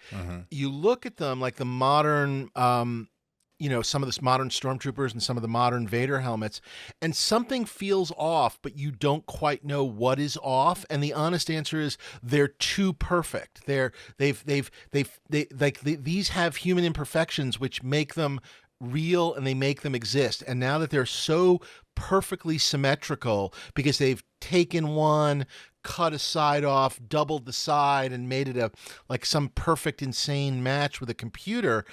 you look at them like the modern some of the modern Stormtroopers and some of the modern Vader helmets, and something feels off, but you don't quite know what is off. And the honest answer is they're too perfect. These have human imperfections, which make them real and they make them exist. And now that they're so perfectly symmetrical because they've taken one, cut a side off, doubled the side, and made it some perfect, insane match with a computer,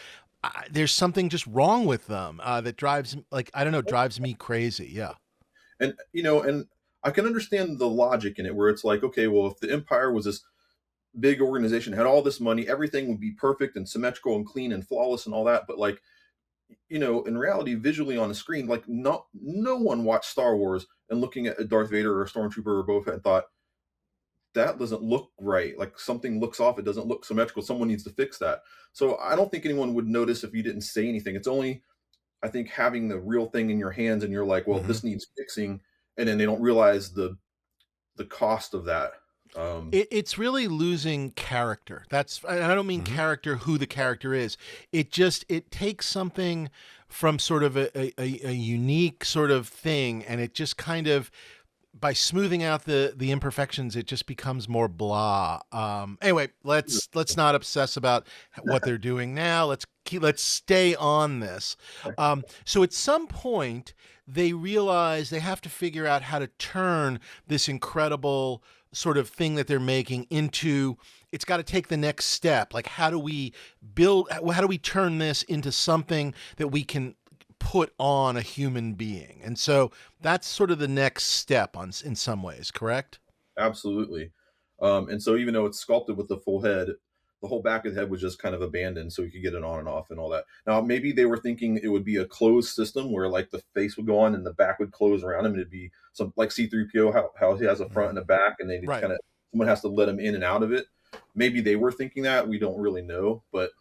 there's something just wrong with them that drives me crazy. Yeah. And, and I can understand the logic in it where it's like, okay, well, if the Empire was this big organization, had all this money, everything would be perfect and symmetrical and clean and flawless and all that. But like, in reality, visually on the screen, like no one watched Star Wars and looking at a Darth Vader or a Stormtrooper or Boba Fett and thought, that doesn't look right. Like something looks off. It doesn't look symmetrical. Someone needs to fix that. So I don't think anyone would notice if you didn't say anything. It's only, I think, having the real thing in your hands and you're like, well, this needs fixing. And then they don't realize the cost of that. It's really losing character. And I don't mean character, who the character is. It takes something from sort of a unique sort of thing, and it just kind of, by smoothing out the imperfections, it just becomes more blah. Anyway, let's not obsess about what they're doing now. Let's stay on this. So at some point, they realize they have to figure out how to turn this incredible sort of thing that they're making into, it's got to take the next step. Like, how do we turn this into something that we can put on a human being? And so that's sort of the next step in some ways, correct? Absolutely. And so even though it's sculpted with the full head, the whole back of the head was just kind of abandoned so we could get it on and off and all that. Now, maybe they were thinking it would be a closed system where like the face would go on and the back would close around him. And it'd be some like C-3PO, how he has a front and a back, and they kind of, someone has to let him in and out of it. Maybe they were thinking that. We don't really know. But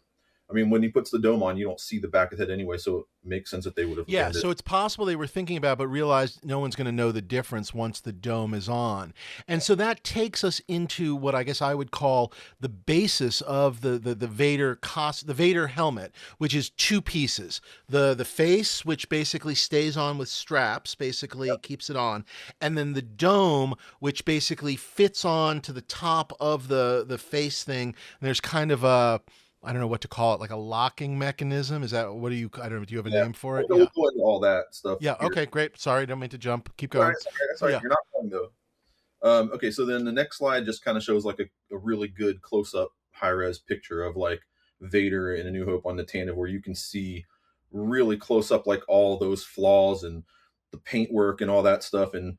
I mean, when he puts the dome on, you don't see the back of the head anyway, so it makes sense that they would have. Yeah, so it's possible they were thinking about, but realized no one's going to know the difference once the dome is on. And so that takes us into what I guess I would call the basis of the Vader helmet, which is two pieces. The face, which basically stays on with straps, basically keeps it on, and then the dome, which basically fits on to the top of the face thing. And there's kind of a, I don't know what to call it, like a locking mechanism. Is that, I don't know, do you have a name for it? We'll go into all that stuff. Yeah, here. Okay, great. Sorry, don't mean to jump. Keep going. Sorry. You're not wrong, though. Okay, so then the next slide just kind of shows like a really good close-up, high-res picture of like Vader in A New Hope on the Tantive, where you can see really close up like all those flaws and the paint work and all that stuff. And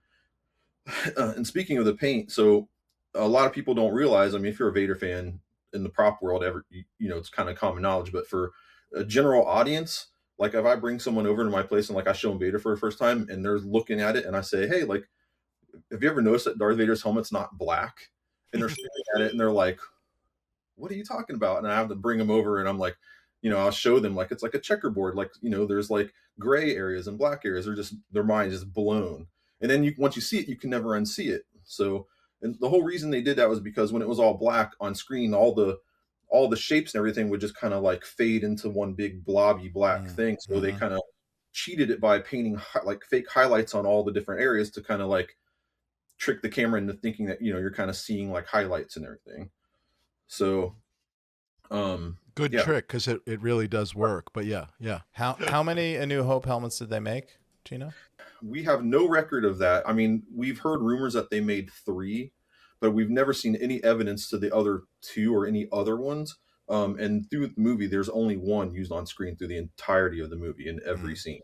speaking of the paint, so a lot of people don't realize, I mean, if you're a Vader fan, in the prop world, it's kind of common knowledge, but for a general audience, like if I bring someone over to my place and like I show them Vader for the first time and they're looking at it and I say, hey, like, have you ever noticed that Darth Vader's helmet's not black? And they're staring at it and they're like, what are you talking about? And I have to bring them over and I'm like, I'll show them like it's like a checkerboard, like, there's like gray areas and black areas. Their mind is blown. And then once you see it, you can never unsee it. So, and the whole reason they did that was because when it was all black on screen, all the shapes and everything would just kind of like fade into one big blobby black thing. So they kind of cheated it by painting like fake highlights on all the different areas to kind of like trick the camera into thinking that, you're kind of seeing like highlights and everything. So, good trick, because it really does work. But yeah. How many A New Hope helmets did they make, Gino? We have no record of that. I mean, we've heard rumors that they made 3, but we've never seen any evidence to the other 2 or any other ones. And through the movie, there's only 1 used on screen through the entirety of the movie in every scene.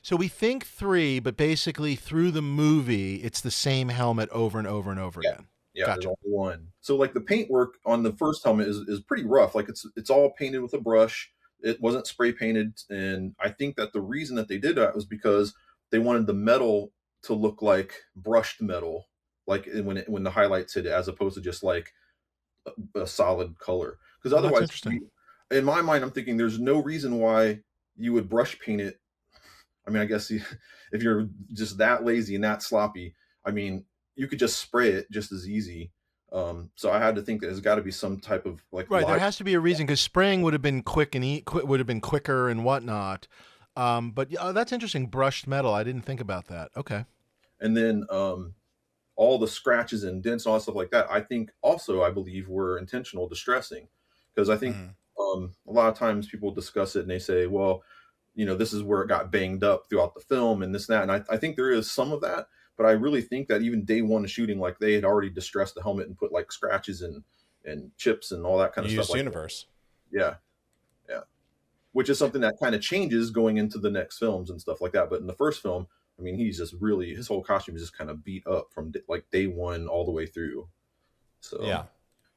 So we think 3, but basically through the movie, it's the same helmet over and over and over again. Yeah, gotcha. There's only 1. So like the paintwork on the first helmet is pretty rough. Like it's all painted with a brush. It wasn't spray painted. And I think that the reason that they did that was because they wanted the metal to look like brushed metal, like when the highlights hit it, as opposed to just like a solid color. Because otherwise, in my mind, I'm thinking there's no reason why you would brush paint it. I mean, I guess if you're just that lazy and that sloppy, I mean, you could just spray it just as easy. So I had to think that there's got to be some type of like there has to be a reason, because spraying would have been would have been quicker and whatnot. But that's interesting. Brushed metal. I didn't think about that. Okay. And then all the scratches and dents and all that stuff like that, I think also, I believe, were intentional distressing, because I think a lot of times people discuss it and they say, well, this is where it got banged up throughout the film and this and that. And I think there is some of that, but I really think that even day one of shooting, like they had already distressed the helmet and put like scratches and chips and all that kind of stuff. Universe. Yeah. Which is something that kind of changes going into the next films and stuff like that. But in the first film, I mean, he's just really, his whole costume is just kind of beat up from like day one all the way through. So yeah.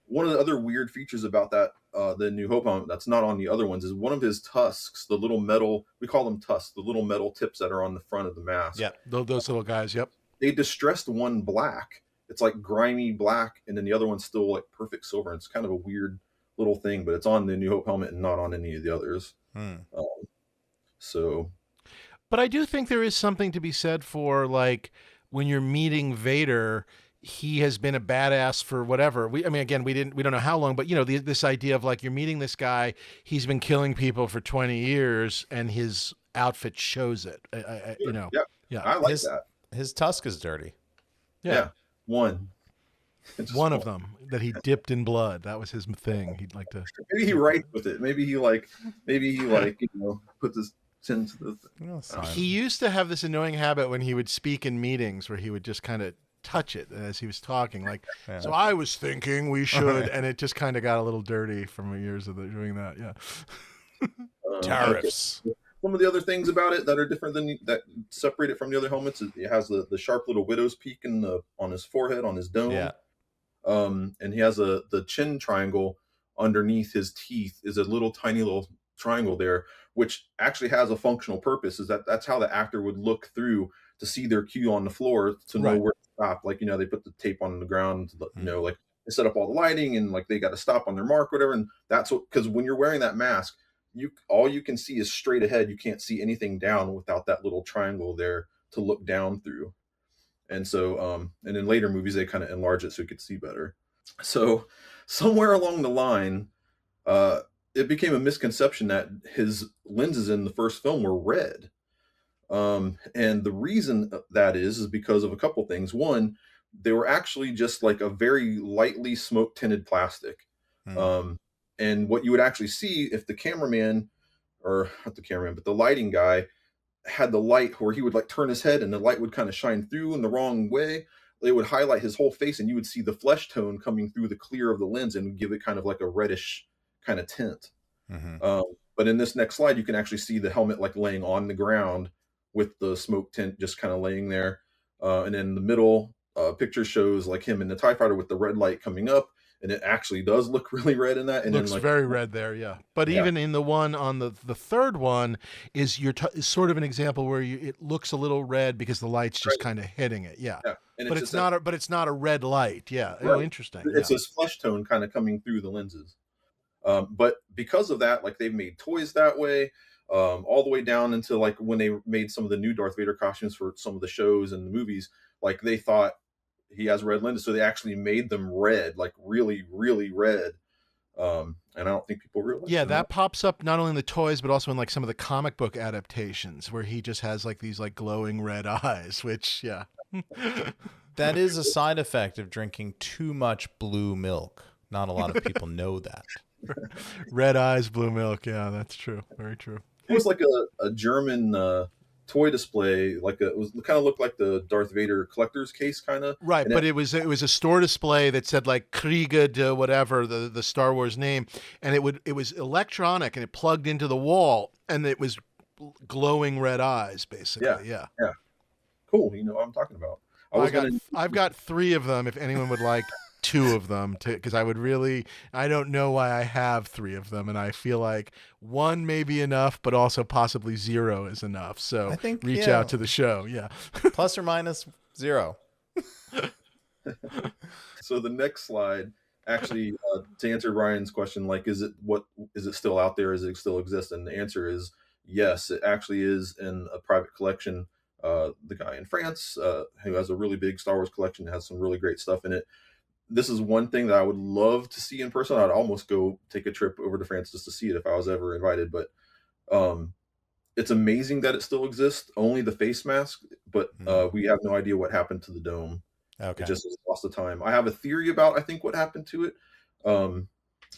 One of the other weird features about that, the New Hope helmet that's not on the other ones, is one of his tusks, the little metal, we call them tusks, the little metal tips that are on the front of the mask. Yeah, those little guys, yep. They distressed one black. It's like grimy black, and then the other one's still like perfect silver. And it's kind of a weird little thing, but it's on the New Hope helmet and not on any of the others. But I do think there is something to be said for, like, when you're meeting Vader, he has been a badass for whatever. We don't know how long, but this idea of like, you're meeting this guy, he's been killing people for 20 years and his outfit shows it. Yeah. I like that. His tusk is dirty. Yeah. One of them that he dipped in blood. That was his thing. He'd like to. Maybe he writes with it. Maybe he puts his into the thing. He used to have this annoying habit when he would speak in meetings where he would just kind of touch it as he was talking. Like, so I was thinking we should, and it just kind of got a little dirty from years of doing that. Yeah. Tariffs. Okay. Some of the other things about it that are different that separate it from the other helmets is it has the sharp little widow's peak on his forehead, on his dome. Yeah. And he has the chin triangle underneath his teeth is a little tiny little triangle there, which actually has a functional purpose. Is that's how the actor would look through to see their cue on the floor to know where to stop. Like, they put the tape on the ground, like they set up all the lighting and like they got to stop on their mark, whatever. And that's because when you're wearing that mask, all you can see is straight ahead. You can't see anything down without that little triangle there to look down through. And so, and in later movies, they kind of enlarge it so you could see better. So somewhere along the line, it became a misconception that his lenses in the first film were red. And the reason that is because of a couple things. One, they were actually just like a very lightly smoke tinted plastic. And what you would actually see if the cameraman, or not the cameraman, but the lighting guy had the light where he would like turn his head and the light would kind of shine through in the wrong way, it would highlight his whole face and you would see the flesh tone coming through the clear of the lens and give it kind of like a reddish kind of tint. But in this next slide, you can actually see the helmet like laying on the ground with the smoke tint just kind of laying there. And then the middle picture shows like him in the TIE Fighter with the red light coming up. And it actually does look really red in that. And looks very red there, yeah. But even in the one on the third one is sort of an example where it looks a little red because the light's just kind of hitting it, yeah. But it's not a red light, yeah. Right. Oh, interesting. It's this flesh tone kind of coming through the lenses. But because of that, like they've made toys that way, all the way down into like when they made some of the new Darth Vader costumes for some of the shows and the movies, like they thought he has red lenses, so they actually made them red, like really, really red. And I don't think people realize. Yeah, that pops up not only in the toys, but also in like some of the comic book adaptations where he just has like these like glowing red eyes, which, yeah. That is a side effect of drinking too much blue milk. Not a lot of people know that. Red eyes, blue milk. Yeah, that's true. Very true. It was like a German toy display, like it kind of looked like the Darth Vader collector's case kind of. Right, but it was a store display that said like Kriege whatever, the Star Wars name, and it was electronic and it plugged into the wall and it was glowing red eyes basically. Yeah. Cool, you know what I'm talking about. I've got 3 of them if anyone would like 2 of them because I don't know why I have 3 of them and I feel like 1 may be enough but also possibly 0 is enough, so I think reach out to the show. Plus or minus 0. So the next slide actually to answer Ryan's question, like is it still out there, does it still exist? And the answer is yes, it actually is in a private collection. The guy in France who has a really big Star Wars collection, has some really great stuff in it. This is one thing that I would love to see in person. I'd almost go take a trip over to France just to see it if I was ever invited. But it's amazing that it still exists. Only the face mask, but we have no idea what happened to the dome. Okay. It just was lost to time. I have a theory about, I think, what happened to it,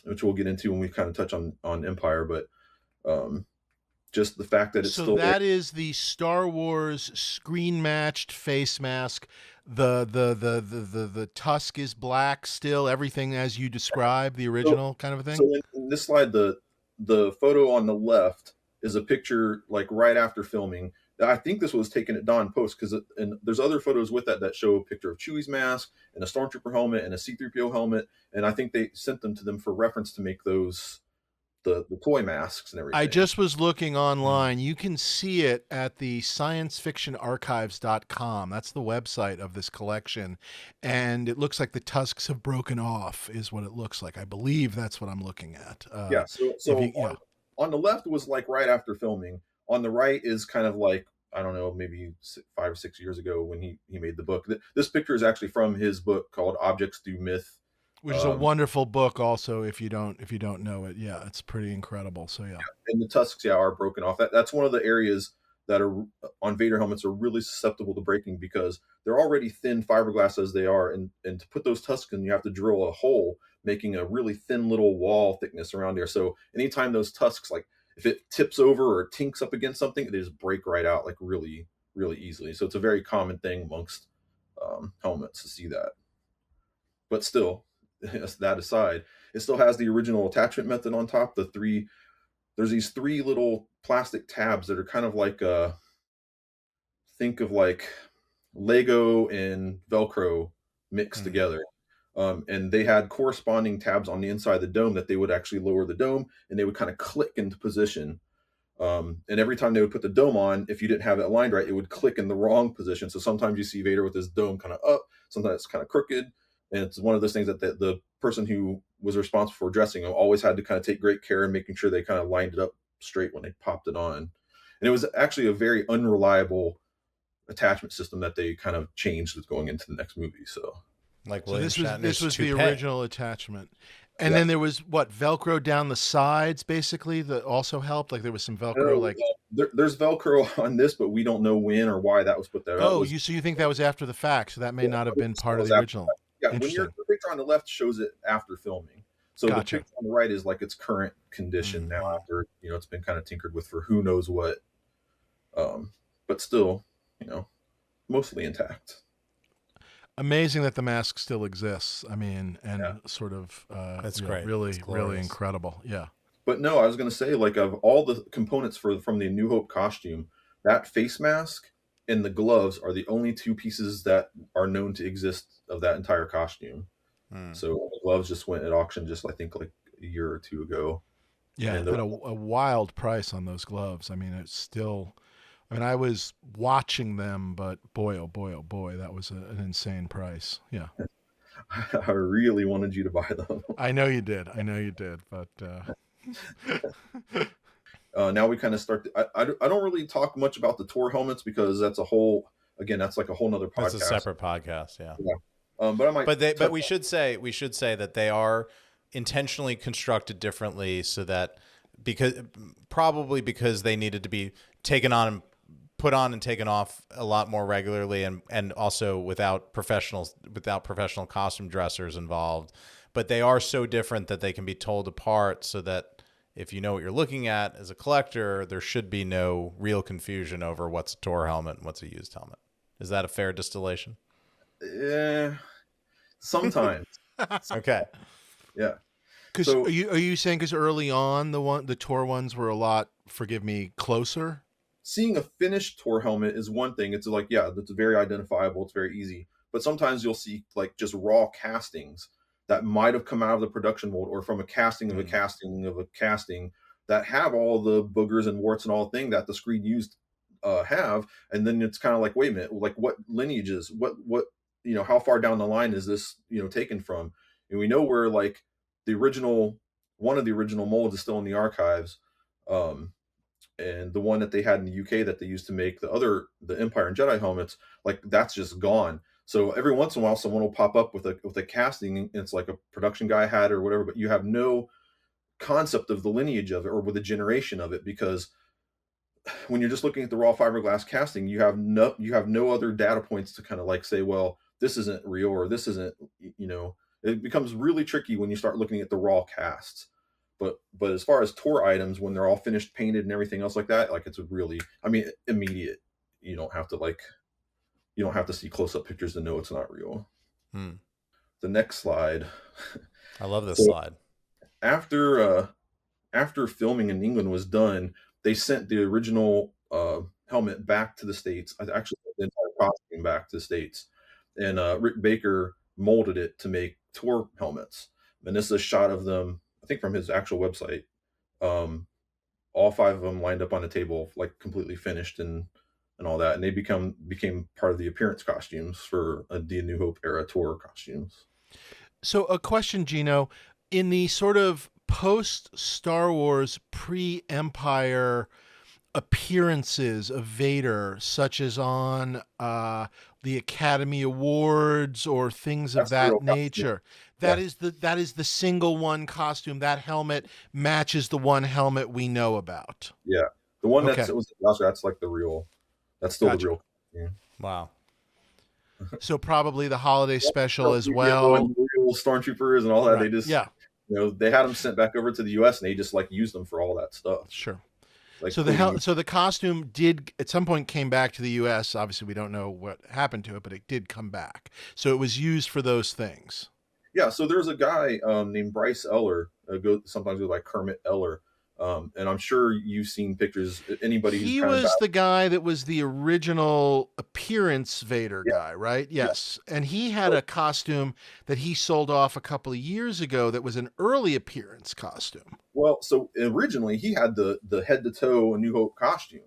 which we'll get into when we kind of touch on Empire. But just the fact that it's still there. So that is the Star Wars screen matched face mask. The tusk is black still, everything as you described, the original kind of a thing. So in this slide, the photo on the left is a picture like right after filming. I think this was taken at Dawn Post and there's other photos with that show a picture of Chewie's mask and a Stormtrooper helmet and a C-3PO helmet, and I think they sent them to them for reference to make those the toy masks and everything. I just was looking online. You can see it at the sciencefictionarchives.com. That's the website of this collection. And it looks like the tusks have broken off is what it looks like. I believe that's what I'm looking at. On the left was like right after filming. On the right is kind of like, I don't know, maybe 5 or 6 years ago when he made the book. This picture is actually from his book called Objects Through Myth. Which is a wonderful book also if you don't know it. Yeah, it's pretty incredible. So yeah. And the tusks are broken off. That's one of the areas that are on Vader helmets are really susceptible to breaking because they're already thin fiberglass as they are, and to put those tusks in you have to drill a hole, making a really thin little wall thickness around there. So anytime those tusks, like if it tips over or tinks up against something, they just break right out like really, really easily. So it's a very common thing amongst helmets to see that. But still, that aside, it still has the original attachment method on top. There's these 3 little plastic tabs that are kind of like think of like Lego and Velcro mixed together. And they had corresponding tabs on the inside of the dome that they would actually lower the dome, and they would kind of click into position. And every time they would put the dome on, if you didn't have it aligned right, it would click in the wrong position. So sometimes you see Vader with his dome kind of up, sometimes it's kind of crooked. And it's one of those things that the person who was responsible for dressing him always had to kind of take great care in making sure they kind of lined it up straight when they popped it on. And it was actually a very unreliable attachment system that they kind of changed with going into the next movie. So this was the original attachment. And then there was Velcro down the sides, basically, that also helped. Like there was some Velcro, there's Velcro on this, but we don't know when or why that was put there. So you think that was after the fact? So that may not have been part of the original. Yeah, when the picture on the left shows it after filming. So Gotcha. The picture on the right is like its current condition now after, it's been kind of tinkered with for who knows what. But still, mostly intact. Amazing that the mask still exists. I mean, and sort of that's great. Really, really incredible. Yeah. But no, I was going to say, like, of all the components from the New Hope costume, that face mask and the gloves are the only 2 pieces that are known to exist of that entire costume. So the gloves just went at auction I think like a year or 2 ago. Yeah, and a wild price on those gloves. I mean, it's still, I was watching them, but boy, oh boy, that was an insane price. Yeah. I really wanted you to buy them. I know you did, but now we kind of start I don't really talk much about the tour helmets because that's like a whole nother podcast. It's a separate podcast. Yeah. But I might but we should say that they are intentionally constructed differently so that because they needed to be put on and taken off a lot more regularly, and also without professional costume dressers involved. But they are so different that they can be told apart, so that if you know what you're looking at as a collector, there should be no real confusion over what's a tour helmet and what's a used helmet. Is that a fair distillation? Yeah, sometimes. Okay. Yeah. Because are you saying because early on the tour ones were a lot, forgive me, closer? Seeing a finished tour helmet is one thing. It's like, that's very identifiable. It's very easy. But sometimes you'll see like just raw castings that might have come out of the production mold or from a casting of a casting of a casting that have all the boogers and warts and all the thing that the screen used have. And then it's kind of like, wait a minute, like what lineages, what how far down the line is this taken from? And we know where like one of the original molds is still in the archives. And the one that they had in the UK that they used to make the Empire and Jedi helmets, like that's just gone. So every once in a while, someone will pop up with a casting, and it's like a production guy had or whatever, but you have no concept of the lineage of it or with the generation of it, because when you're just looking at the raw fiberglass casting, you have no other data points to kind of like say, well, this isn't real or this isn't. It becomes really tricky when you start looking at the raw casts. But as far as tour items, when they're all finished, painted, and everything else like that, like it's really, immediate. You don't have to see close-up pictures to know it's not real. The next slide. I love this slide. After filming in England was done, they sent the original helmet back to the States. Actually, the entire costume back to the States, and Rick Baker molded it to make tour helmets. And this is a shot of them, I think from his actual website. All 5 of them lined up on a table, like completely finished and all that, and they became part of the appearance costumes for the New Hope era tour costumes. So a question, Gino, in the sort of post Star Wars, pre-Empire appearances of Vader, such as on the Academy Awards or things of that nature, that is the single one costume. That helmet matches the one helmet we know about. Yeah, the one that's like the real. That's still the real. Yeah. Wow. So probably the holiday special as well. Real Stormtroopers and all that. They just they had them sent back over to the U.S. and they just like used them for all that stuff. Sure. Like so the costume did at some point came back to the U.S. Obviously, we don't know what happened to it, but it did come back. So it was used for those things. Yeah. So there's a guy named Bryce Eller, sometimes goes by Kermit Eller. And I'm sure you've seen pictures. Anybody who's he was the guy that was the original appearance Vader guy, right? Yes. And he had a costume that he sold off a couple of years ago that was an early appearance costume. Well, so originally he had the head to toe A New Hope costume.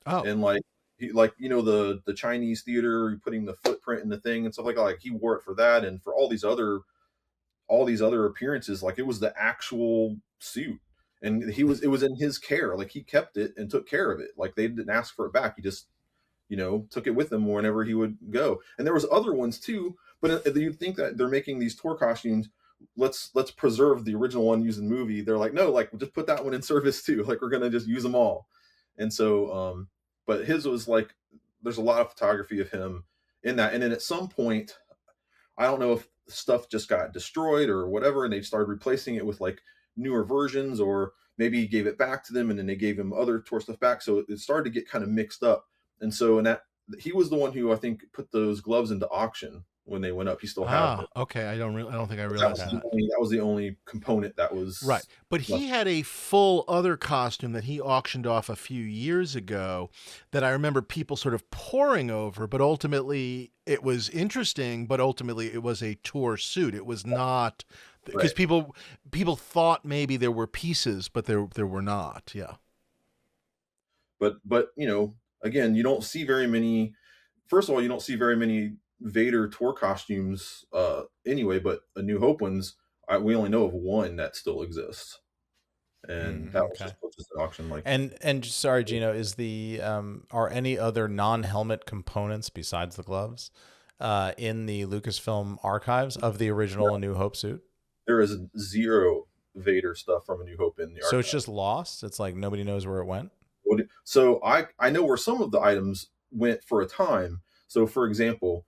Oh. And like the Chinese theater, putting the footprint in the thing and stuff like that. Like he wore it for that and for all these other appearances. Like it was the actual suit. And it was in his care. Like he kept it and took care of it. Like they didn't ask for it back. He just, took it with him whenever he would go. And there was other ones too. But you'd think that they're making these tour costumes. Let's preserve the original one used in the movie. They're like, no, like just put that one in service too. Like we're gonna just use them all. And so, but his was like, there's a lot of photography of him in that. And then at some point, I don't know if stuff just got destroyed or whatever, and they started replacing it with like newer versions, or maybe he gave it back to them and then they gave him other tour stuff back. So it started to get kind of mixed up. And so, he was the one who I think put those gloves into auction when they went up. He still had them. Okay. I don't think I realized that. That was the only component that was right. But he had a full other costume that he auctioned off a few years ago that I remember people sort of poring over, but ultimately it was interesting, but ultimately it was a tour suit. It was not, because people thought maybe there were pieces, but there were not. Yeah. But again, you don't see very many. First of all, you don't see very many Vader tour costumes anyway, but A New Hope ones, we only know of one that still exists, and that was just an auction. Like, and sorry, Gino, is are any other non-helmet components besides the gloves in the Lucasfilm archives of the original A New Hope suit? There is zero Vader stuff from A New Hope in the archive. So it's just lost. It's like nobody knows where it went. So I know where some of the items went for a time. So for example,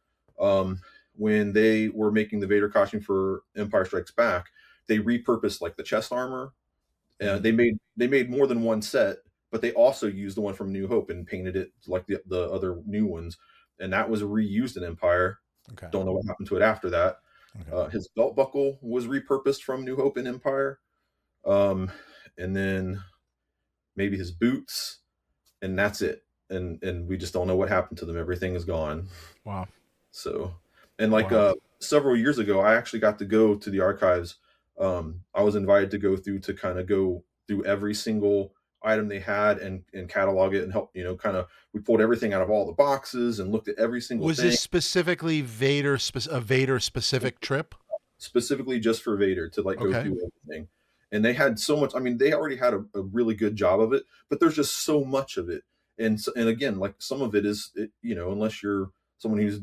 when they were making the Vader costume for Empire Strikes Back, they repurposed like the chest armor. They made more than one set, but they also used the one from New Hope and painted it like the other new ones, and that was reused in Empire. Okay. Don't know what happened to it after that. Okay. His belt buckle was repurposed from New Hope in Empire, and then maybe his boots, and that's it. And we just don't know what happened to them. Everything is gone. Wow. So, and like several years ago, I actually got to go to the archives. I was invited to go through every single item they had and catalog it and help, we pulled everything out of all the boxes and looked at every single thing. Was this specifically a Vader specific trip? Specifically just for Vader to go through everything. And they had so much, they already had a really good job of it, but there's just so much of it. And again, like some of it is, unless you're someone who's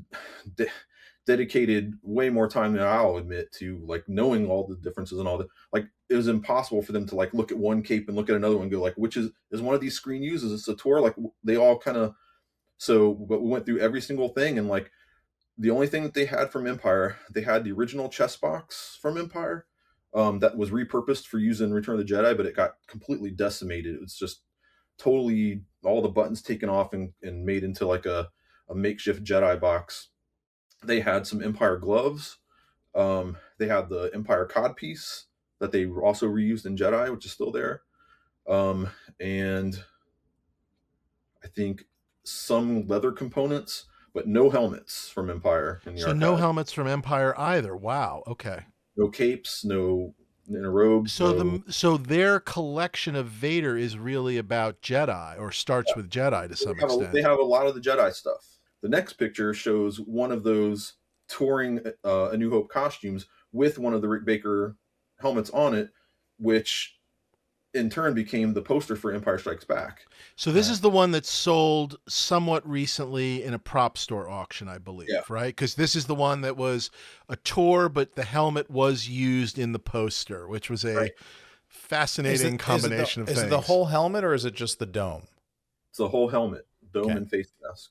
dedicated way more time than I'll admit to like knowing all the differences and all that, like it was impossible for them to like look at one cape and look at another one and go like, which is one of these screen use? Is this a tour? Like they all kind of, but we went through every single thing. And like the only thing that they had from Empire, they had the original chest box from Empire that was repurposed for use in Return of the Jedi, but it got completely decimated. It was just totally all the buttons taken off and made into like a makeshift Jedi box. They had some Empire gloves. They had the Empire codpiece that they also reused in Jedi, which is still there. And I think some leather components, but no helmets from Empire in the archive. No helmets from Empire either. Wow. Okay. No capes, no inner robes. So their collection of Vader is really about Jedi, or starts with Jedi to some extent. They have a lot of the Jedi stuff. The next picture shows one of those touring A New Hope costumes with one of the Rick Baker helmets on it, which in turn became the poster for Empire Strikes Back. So this is the one that sold somewhat recently in a prop store auction, I believe, right? Because this is the one that was a tour, but the helmet was used in the poster, which was a fascinating combination of things. Is it the whole helmet or is it just the dome? It's the whole helmet, dome and face mask.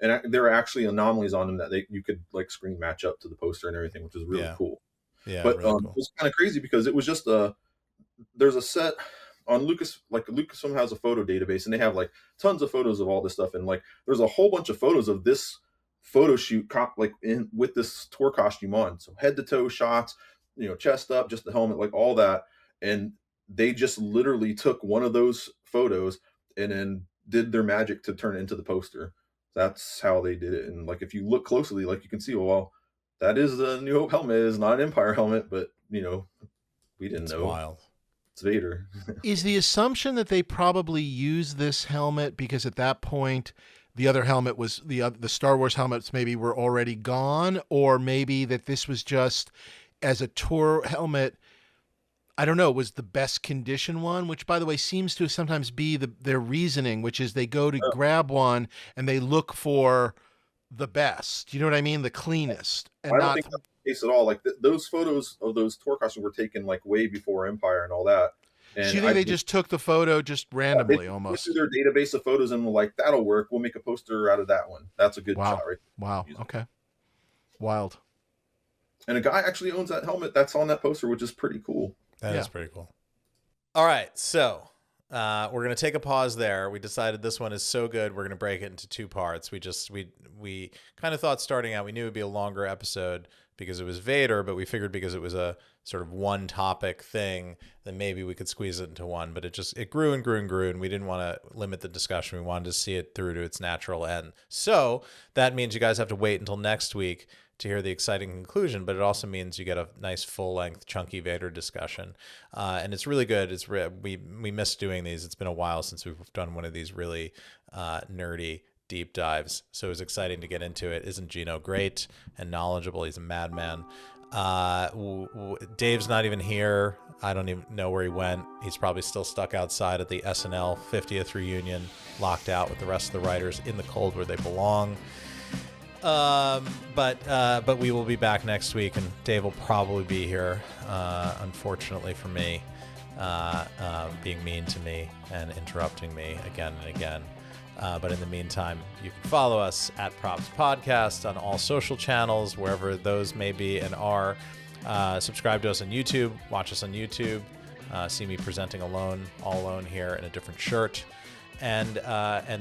And there are actually anomalies on them that you could like screen match up to the poster and everything, which is really cool. Yeah, but really cool. It was kind of crazy because it was just there's a set on Lucasfilm has a photo database, and they have like tons of photos of all this stuff, and like there's a whole bunch of photos of this photo shoot with this tour costume on, so head to toe shots, chest up, just the helmet, like all that. And they just literally took one of those photos and then did their magic to turn it into the poster. That's how they did it. And like if you look closely, like you can see, well, that is the New Hope helmet. It's not an Empire helmet, but we didn't know. Wild. It's Vader. Is the assumption that they probably used this helmet because at that point the other helmet was the Star Wars helmets maybe were already gone, or maybe that this was just as a tour helmet, I don't know, was the best condition one, which by the way seems to sometimes be their reasoning, which is they go to grab one and they look for the best. You know what I mean? The cleanest. And I don't think that's the case at all. Like those photos of those tour costumes were taken like way before Empire and all that. And so you think they just took the photo just randomly almost? Through their database of photos and were like, that'll work. We'll make a poster out of that one. That's a good shot, right? Wow. Okay. Wild. And a guy actually owns that helmet that's on that poster, which is pretty cool. That is pretty cool. All right, so we're going to take a pause there. We decided this one is so good, we're going to break it into two parts. We kind of thought starting out, we knew it would be a longer episode because it was Vader, but we figured because it was a sort of one topic thing, then maybe we could squeeze it into one. But it grew and grew and grew, and we didn't want to limit the discussion. We wanted to see it through to its natural end. So that means you guys have to wait until next week to hear the exciting conclusion, but it also means you get a nice full-length chunky Vader discussion, and it's really good. We miss doing these. It's been a while since we've done one of these really nerdy deep dives, so it was exciting to get into it. Isn't Gino great and knowledgeable? He's a madman. Dave's not even here. I don't even know where he went. He's probably still stuck outside at the SNL 50th reunion, locked out with the rest of the writers in the cold where they belong. But we will be back next week, and Dave will probably be here, unfortunately for me, being mean to me and interrupting me again and again. But in the meantime, you can follow us at Props Podcast on all social channels, wherever those may be and are. Subscribe to us on YouTube, watch us on YouTube, see me presenting all alone here in a different shirt. And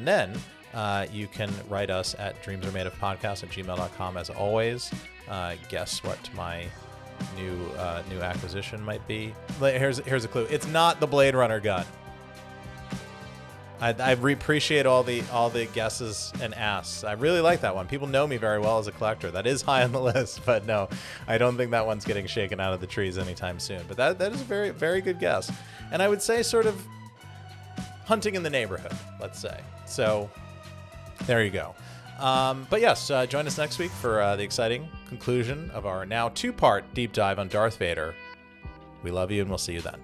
then you can write us at dreamsaremadeofpodcast@gmail.com as always. Guess what my new acquisition might be? Here's a clue. It's not the Blade Runner gun. I appreciate all the guesses and asks. I really like that one. People know me very well as a collector. That is high on the list, but no, I don't think that one's getting shaken out of the trees anytime soon. But that is a very, very good guess. And I would say sort of hunting in the neighborhood, let's say. So there you go. But yes, join us next week for the exciting conclusion of our now 2-part deep dive on Darth Vader. We love you, and we'll see you then.